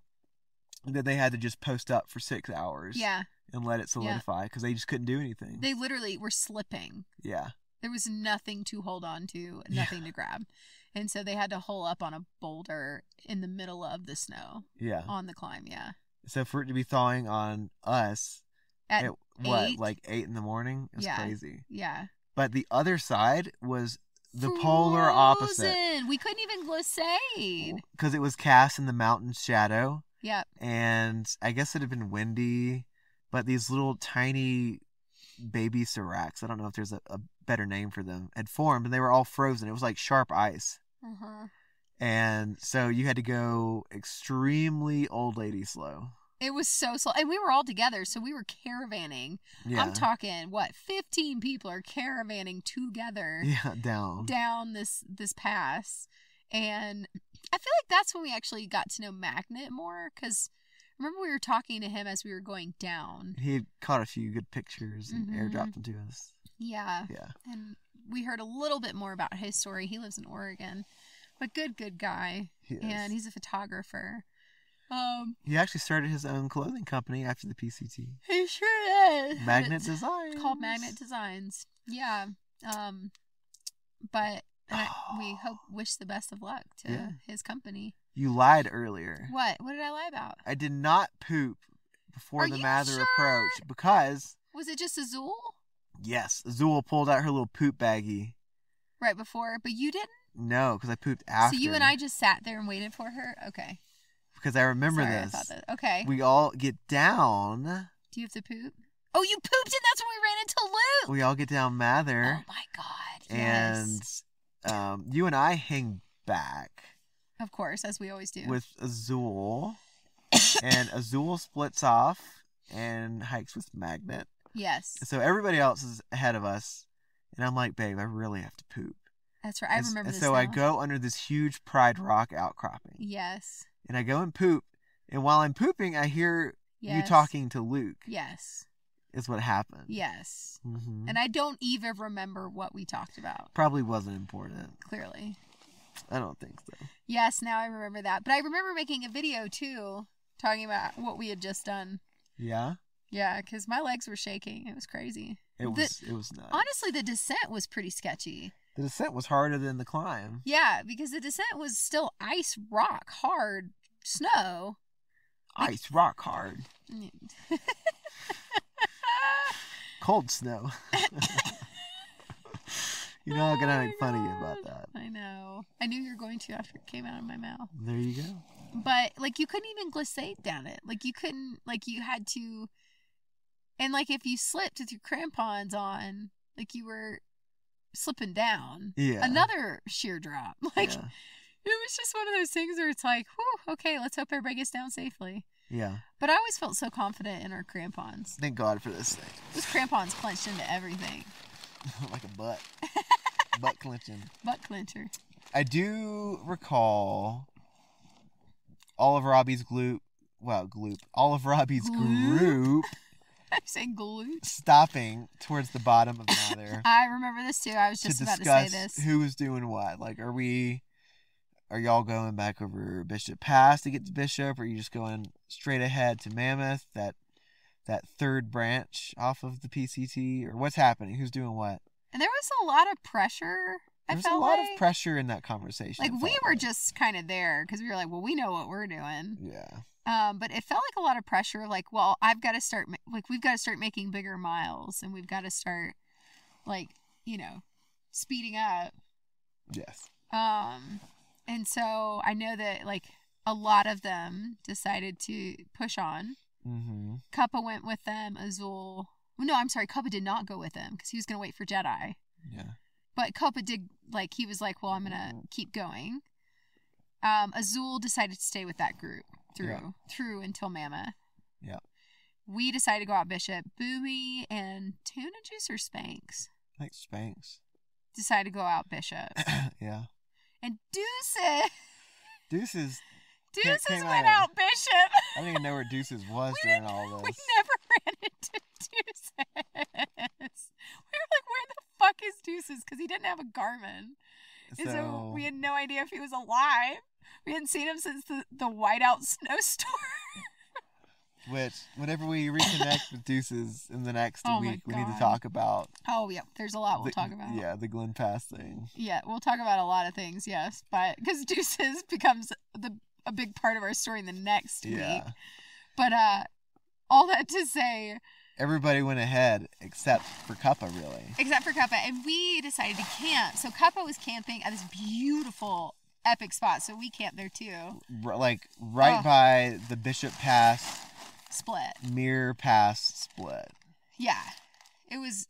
that they had to just post up for 6 hours. Yeah. And let it solidify because they just couldn't do anything. They literally were slipping. Yeah. There was nothing to hold on to, nothing to grab. And so they had to hole up on a boulder in the middle of the snow. Yeah. On the climb, yeah. So for it to be thawing on us at what, like 8 in the morning? It was crazy. Yeah. But the other side was the polar opposite. We couldn't even glissade. Because it was cast in the mountain's shadow. Yep. And I guess it had been windy, but these little tiny baby seracs. I don't know if there's a better name for them. Had formed, and they were all frozen. It was like sharp ice. Uh-huh. And so you had to go extremely old lady slow. It was so slow. And we were all together, so we were caravanning. Yeah. I'm talking, 15 people are caravanning together. Yeah, down this pass. And I feel like that's when we actually got to know Magnet more, because remember we were talking to him as we were going down. He had caught a few good pictures and airdropped them to us. Yeah. Yeah. And we heard a little bit more about his story. He lives in Oregon. But good guy. He is. And he's a photographer. He actually started his own clothing company after the PCT. He sure is. Magnet It's Designs. called Magnet Designs. Yeah. But we wish the best of luck to his company. You lied earlier. What? What did I lie about? I did not poop before Are the you Mather sure? approached because, Was it just Azul? yes, Azul pulled out her little poop baggie. Right before? But you didn't? No, because I pooped after. So you and I just sat there and waited for her? Okay. Because I remember Sorry, this. I thought that. Okay. We all get down. Do you have to poop? Oh, you pooped and that's when we ran into Luke. We all get down Mather. Oh my God. And Yes. you and I hang back Of course, as we always do. with Azul. And Azul splits off and hikes with Magnet. Yes. So everybody else is ahead of us. And I'm like, babe, I really have to poop. That's right. I remember this. So now. I go under this huge Pride Rock outcropping. Yes. And I go and poop. And while I'm pooping, I hear you Yes. talking to Luke. Yes. Is what happened. Yes. Mm-hmm. And I don't even remember what we talked about. Probably wasn't important. Clearly. I don't think so. Yes, now I remember that. But I remember making a video too, talking about what we had just done. Yeah? Yeah, because my legs were shaking. It was crazy. It was nuts. Honestly, the descent was pretty sketchy. The descent was harder than the climb. Yeah, because the descent was still ice, rock, hard, snow. Ice, rock hard. Cold snow. You know I'm going to make fun of you about that. I know. I knew you were going to after it came out of my mouth. There you go. But, like, you couldn't even glissade down it. Like, you couldn't, like, you had to, and, like, if you slipped with your crampons on, like, you were slipping down. Yeah. Another sheer drop. Like, Yeah. it was just one of those things where it's like, whew, okay, let's hope everybody gets down safely. Yeah. But I always felt so confident in our crampons. Thank God for this thing. Those crampons clenched into everything. Like a butt. Butt clenching. Butt clencher. I do recall Olive Robbie's group. Olive Robbie's group I'm saying glute. stopping towards the bottom of Mather I remember this too. I was just to about to say discuss this. who was doing what. Like, are y'all going back over Bishop Pass to get to Bishop, or are you just going straight ahead to Mammoth, that third branch off of the PCT, or what's happening? Who's doing what? And there was a lot of pressure. There's a lot of pressure in that conversation. Like, we were just kind of there because we were like, well, we know what we're doing. Yeah. But it felt like a lot of pressure. Like, well, we've got to start making bigger miles, and we've got to start, like, speeding up. Yes. And so I know that, like, a lot of them decided to push on. Mm-hmm. Cuppa went with them. Azul. No, I'm sorry. Cuppa did not go with them because he was going to wait for Jedi. Yeah. But Cuppa did, like, he was like, well, I'm going to keep going. Azul decided to stay with that group through until Mammoth. Yeah. We decided to go out Bishop. Boomy and Tuna Juice or Spanx I think Spanx. decided to go out Bishop. Yeah. And Deuces came went out Bishop. I don't even know where Deuces was during all We this. never ran into Deuces. We were like, where the fuck is Deuces? Because he didn't have a Garmin. And so we had no idea if he was alive. We hadn't seen him since the whiteout snowstorm. Which, whenever we reconnect with Deuces in the next Oh my week, we need to God. talk about. Oh, yeah. There's a lot we'll talk about. Yeah, the Glen Pass thing. Yeah, we'll talk about a lot of things, yes. But because Deuces becomes a big part of our story in the next week. Yeah. But all that to say, Everybody went ahead except for Cuppa, really. except for Cuppa, and we decided to camp. So Cuppa was camping at this beautiful, epic spot. So we camped there too. Like right by the Bishop Pass, Split. Mirror Pass split. Yeah. It was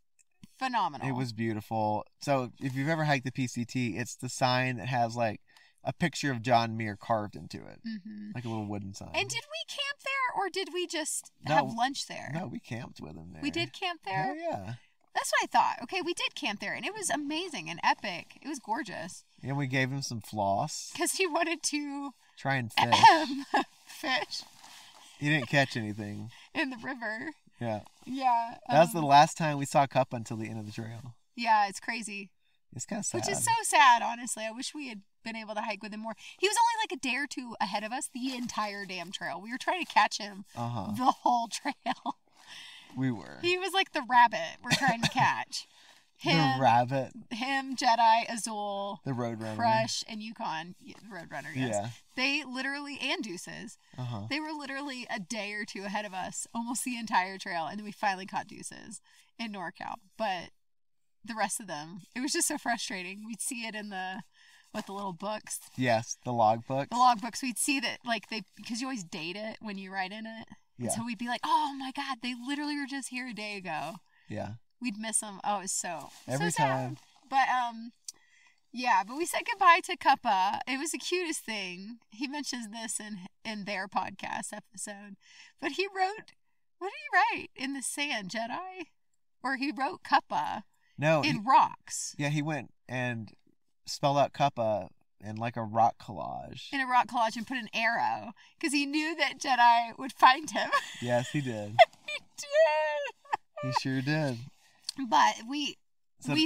phenomenal. It was beautiful. So if you've ever hiked the PCT, it's the sign that has like a picture of John Muir carved into it, like a little wooden sign. And did we camp there, or did we just No. have lunch there? No, we camped with him there. We did camp there? Oh, yeah. That's what I thought. Okay, we did camp there, and it was amazing and epic. It was gorgeous. And we gave him some floss. Because he wanted to Try and fish. fish He didn't catch anything. in the river. Yeah. Yeah. That was the last time we saw Cuppa until the end of the trail. Yeah, it's crazy. It's kind of sad. Which is so sad, honestly. I wish we had been able to hike with him more. He was only like a day or two ahead of us the entire damn trail. We were trying to catch him the whole trail. We were. He was like the rabbit we're trying to catch. The rabbit. Him, Jedi, Azul, The Roadrunner. Crush, and Yukon. Roadrunner, yes. Yeah. They literally, and Deuces. They were literally a day or two ahead of us, almost the entire trail. And then we finally caught Deuces in NorCal. But the rest of them, it was just so frustrating. We'd see it in the little books. Yes, the log books. The log books, we'd see that, like, because you always date it when you write in it. Yeah. And so we'd be like, oh my God, they literally were just here a day ago. Yeah. We'd miss them. Oh, it was so Every sad. time. But, yeah, but we said goodbye to Cuppa. It was the cutest thing. He mentions this in their podcast episode. But he wrote, what did he write in the sand, Jedi? Or he wrote Cuppa in rocks. Yeah, he went and spelled out Cuppa in like a rock collage. In a rock collage and put an arrow. Because he knew that Jedi would find him. Yes, he did. He did. He sure did. But we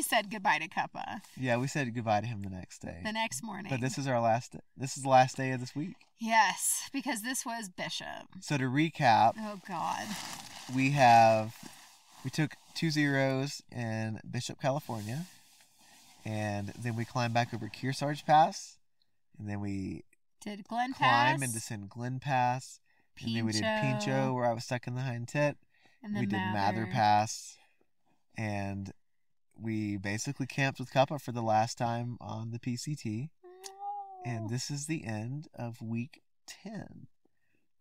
said goodbye to Cuppa. Yeah, we said goodbye to him the next day. The next morning. But this is the last day of this week. Yes, because this was Bishop. So to recap. Oh, God. We took 2 zeros in Bishop, California. And then we climbed back over Kearsarge Pass. And then we did Glen Pass. Climb and descend Glen Pass. And then we did Pinchot, where I was stuck in the hind tit. And then we did Mather Pass. And we basically camped with Cuppa for the last time on the PCT. Oh. And this is the end of week 10.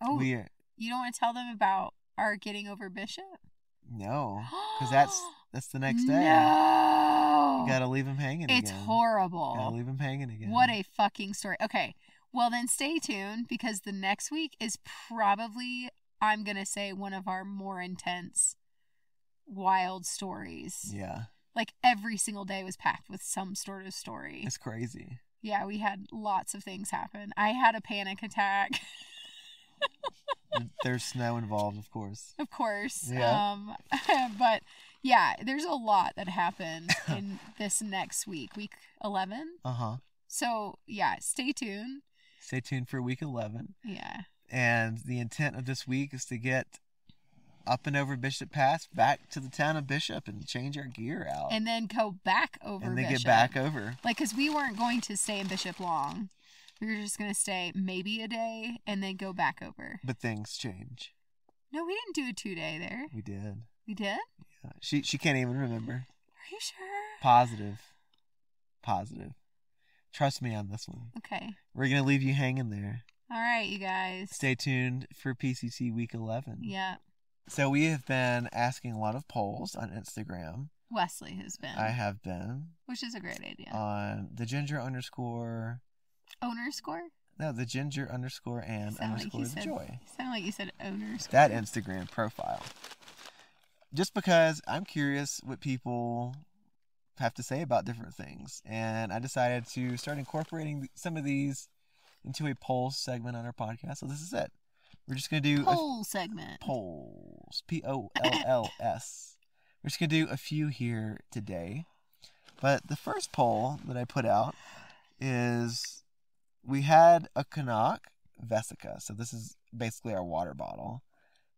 Oh, you don't want to tell them about our getting over Bishop? No, because that's the next day. No. You gotta leave him hanging again. It's horrible. Gotta leave him hanging again. What a fucking story. Okay, well then stay tuned, because the next week is probably, I'm gonna say, one of our more intense, wild stories. Yeah. Like every single day was packed with some sort of story. It's crazy. Yeah, we had lots of things happen. I had a panic attack. There's snow involved, of course. Of course. Yeah. But yeah, there's a lot that happened in this next week 11. So yeah, stay tuned. Stay tuned for week 11. Yeah. And the intent of this week is to get up and over Bishop Pass back to the town of Bishop and change our gear out. And then go back over And then Bishop. get back over. Like, because we weren't going to stay in Bishop long. We were just going to stay maybe a day and then go back over. But things change. No, we didn't do a 2-day there. We did. We did? Yeah. She can't even remember. Are you sure? Positive. Trust me on this one. Okay. We're going to leave you hanging there. All right, you guys. Stay tuned for PCC week 11. Yeah. So we have been asking a lot of polls on Instagram. Wesley has been. I have been. Which is a great idea. On the ginger _. Owner score? No, the ginger _ and _ the joy. Sound like you said owner score. That Instagram profile. Just because I'm curious what people have to say about different things. And I decided to start incorporating some of these into a polls segment on our podcast. So this is it. We're just going to do poll segment. Polls. Polls. We're just going to do a few here today. But the first poll that I put out is, we had a Canuck Vesica. So this is basically our water bottle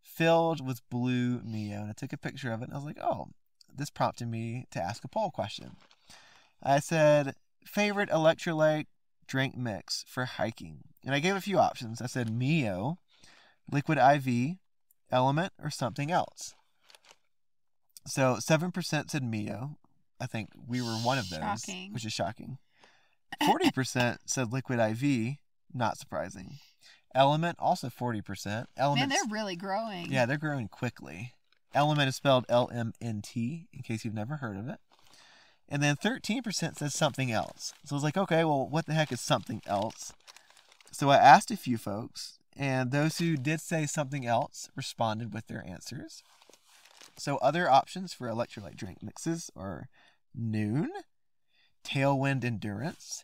filled with blue Mio. And I took a picture of it and I was like, oh, this prompted me to ask a poll question. I said, favorite electrolyte drink mix for hiking. And I gave a few options. I said Mio, Liquid IV, Element, or something else. So 7% said Mio. I think we were one of those, shocking. Which is shocking. 40% said Liquid IV, not surprising. Element, also 40%. Man, they're really growing. Yeah, they're growing quickly. Element is spelled LMNT, in case you've never heard of it. And then 13% says something else. So I was like, okay, well, what the heck is something else? So I asked a few folks, and those who did say something else responded with their answers. So other options for electrolyte drink mixes are Noon, Tailwind Endurance,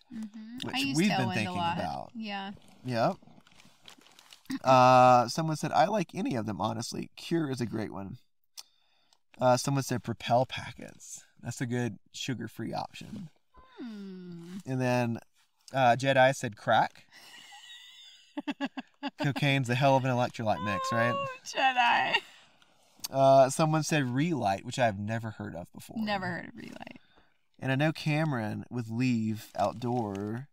which we've been thinking about. Yeah. Yep. Someone said, I like any of them, honestly. Cure is a great one. Someone said Propel Packets. That's a good sugar-free option. And then Jedi said crack. Cocaine's a hell of an electrolyte mix, right? Jedi. Someone said Relight, which I've never heard of before. Never heard of Relight. And I know Cameron with Leave Outdoor,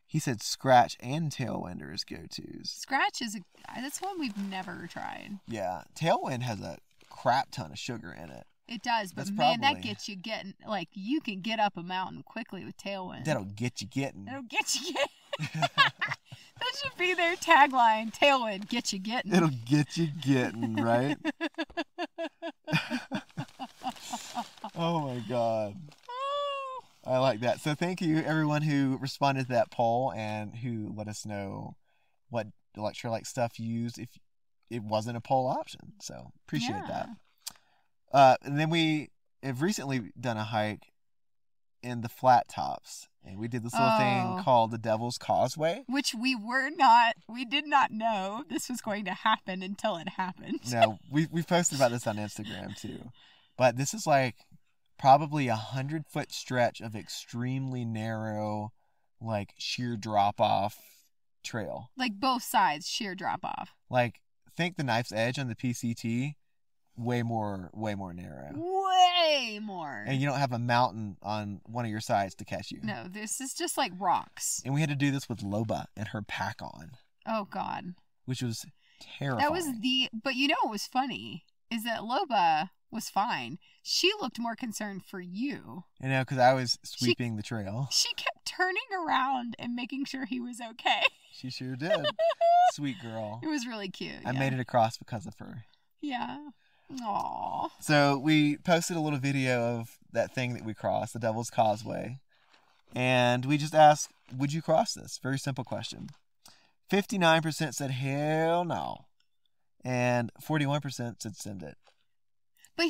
he said Scratch and Tailwind are his go-tos. Scratch that's one we've never tried. Yeah. Tailwind has a crap ton of sugar in it. It does, but that gets you getting, like, you can get up a mountain quickly with Tailwind. That'll get you getting. That should be their tagline. Tailwind, get you getting. It'll get you getting, right? Oh my God. I like that. So thank you everyone who responded to that poll and who let us know what electrolyte stuff you used if it wasn't a poll option. So appreciate that. And then we have recently done a hike in the Flat Tops, and we did this little thing called the Devil's Causeway, which we did not know this was going to happen until it happened. No, we've posted about this on Instagram too, but this is like probably 100-foot stretch of extremely narrow, like sheer drop off trail. Like both sides, sheer drop off. Like think the Knife's Edge on the PCT. Way more narrow. Way more. And you don't have a mountain on one of your sides to catch you. No, this is just like rocks. And we had to do this with Loba and her pack on. Oh, God. Which was terrifying. But you know what was funny? Is that Loba was fine. She looked more concerned for you. I know, because I was sweeping the trail. She kept turning around and making sure he was okay. She sure did. Sweet girl. It was really cute. I made it across because of her. Yeah. Aww. So we posted a little video of that thing that we crossed, the Devil's Causeway. And we just asked, would you cross this? Very simple question. 59% said hell no. And 41% said send it. But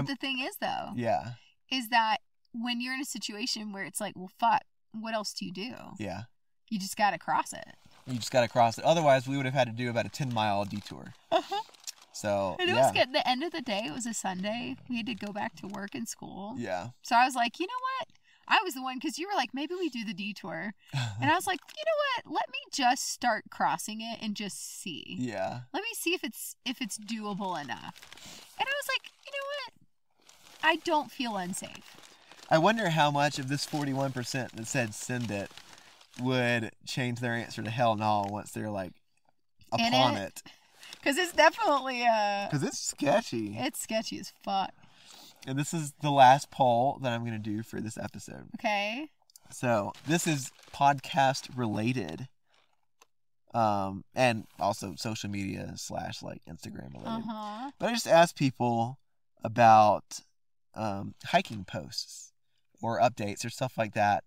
the thing is, though. Yeah. Is that when you're in a situation where it's like, well, fuck, what else do you do? Yeah. You just got to cross it. You just got to cross it. Otherwise, we would have had to do about a 10-mile detour. Uh-huh. So, and it was good. The end of the day, it was a Sunday. We had to go back to work and school. Yeah. So I was like, you know what? I was the one, because you were like, maybe we do the detour. And I was like, you know what? Let me just start crossing it and just see. Yeah. Let me see if it's doable enough. And I was like, you know what? I don't feel unsafe. I wonder how much of this 41% that said send it would change their answer to hell no once they're like upon it. Because it's definitely because it's sketchy. It's sketchy as fuck. And this is the last poll that I'm going to do for this episode. Okay. So this is podcast related. And also social media / like Instagram related. Uh-huh. But I just asked people about hiking posts or updates or stuff like that,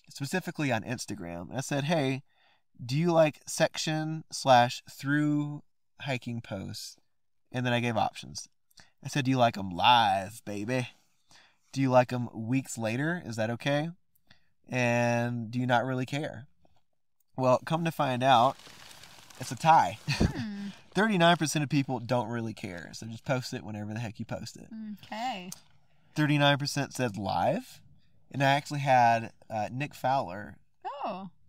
specifically on Instagram. And I said, hey, do you like section / through hiking posts? And then I gave options. I said, do you like them live, baby? Do you like them weeks later? Is that okay? And do you not really care? Well, come to find out, it's a tie. 39% of people don't really care. So just post it whenever the heck you post it. Okay. 39% said live. And I actually had Nick Fowler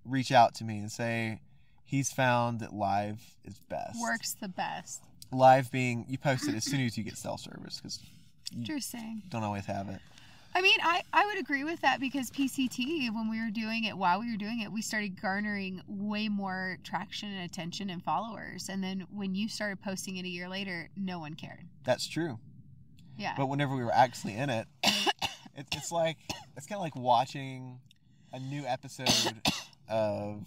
reach out to me and say he's found that live is best. Works the best. Live being, you post it as soon as you get cell service because you Interesting. don't always have it. I mean, I would agree with that because PCT, while we were doing it, we started garnering way more traction and attention and followers. And then when you started posting it a year later, no one cared. That's true. Yeah. But whenever we were actually in it, it's kind of like watching a new episode of,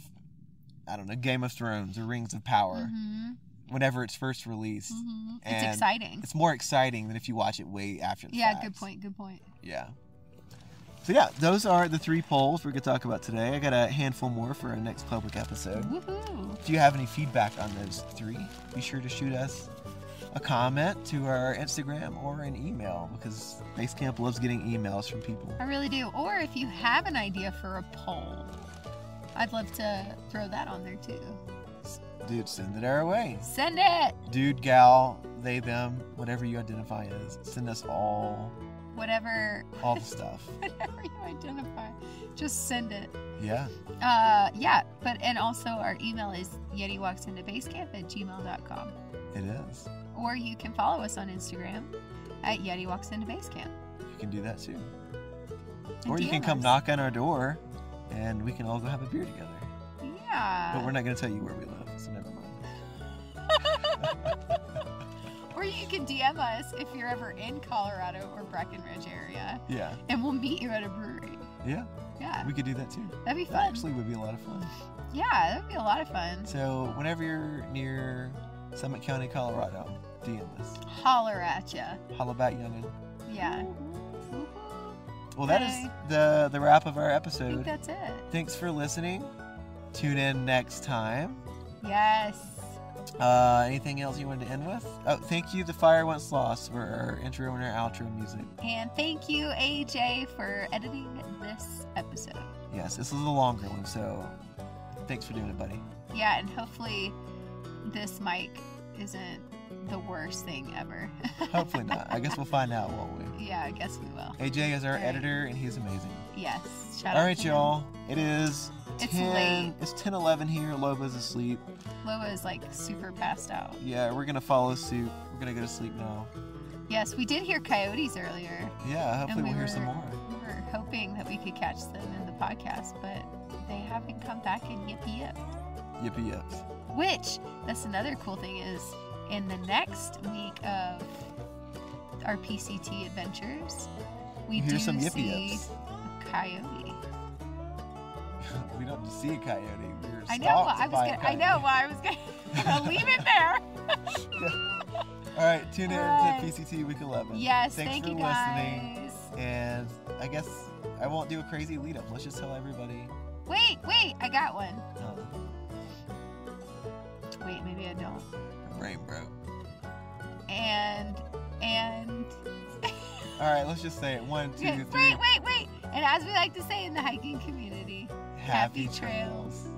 I don't know, Game of Thrones or Rings of Power. Mm-hmm. whenever it's first released. Mm-hmm. It's And exciting. It's more exciting than if you watch it way after the Yeah, fact. good point. Good point. Yeah. So yeah, those are the 3 polls we're going to talk about today. I got a handful more for our next public episode. Woohoo! If you have any feedback on those 3, be sure to shoot us a comment to our Instagram or an email, because Basecamp loves getting emails from people. I really do. Or if you have an idea for a poll, I'd love to throw that on there too. Dude, send it our way. Send it! Dude, gal, they, them, whatever you identify as. Send us all Whatever the stuff. whatever you identify. Just send it. Yeah. And also our email is yetiwalksintobasecamp@gmail.com. It is. Or you can follow us on Instagram at yetiwalksintobasecamp. You can do that too. And Or you can DM come us. knock on our door and we can all go have a beer together. Yeah. But we're not going to tell you where we live, so never mind. Or you can DM us if you're ever in Colorado or Breckenridge area, Yeah. and we'll meet you at a brewery. Yeah. Yeah, We could do that too. that'd be That fun. actually would be a lot of fun. Yeah, that'd be a lot of fun. So whenever you're near Summit County, Colorado, DM us. Holler at ya. Holla about youngin'. Yeah. Well, that Okay. is the wrap of our I think episode. that's it. Thanks for listening. Tune in next time. Yes. Anything else you wanted to end with? Oh, thank you, The Fire Once Lost, for our intro and our outro music. And thank you, AJ, for editing this episode. Yes, this is a longer one, so thanks for doing it, buddy. Yeah, and hopefully this mic isn't the worst thing ever. Hopefully not. I guess we'll find out, won't we? Yeah, I guess we will. AJ is our All right. editor, and he's amazing. Yes. Shout All out right, to him. y'all. It is It's 10. late. It's 10:11 here. Loba's asleep. Loa is like super passed out. Yeah, we're gonna follow suit. We're gonna go to sleep now. Yes, we did hear coyotes earlier. Yeah, hopefully And we'll hear some more. We were hoping that we could catch them in the podcast, but they haven't come back in yippee yip. Yippee yips. Which, that's another cool thing is, in the next week of our PCT adventures, we do Here's some yippee see yips. a coyote. We don't see a coyote. We're I know. stalked I was by a gonna. I coyote. know. Well, I was gonna leave it there. All right, tune in All right. to PCT Week 11. Yes. Thanks Thank for you listening. guys. And I guess I won't do a crazy lead up. Let's just tell everybody. Wait. I got one. Wait. Maybe I don't. Brain broke. And. All right, let's just say it. 1, 2, 3. Wait. And as we like to say in the hiking community, Happy trails.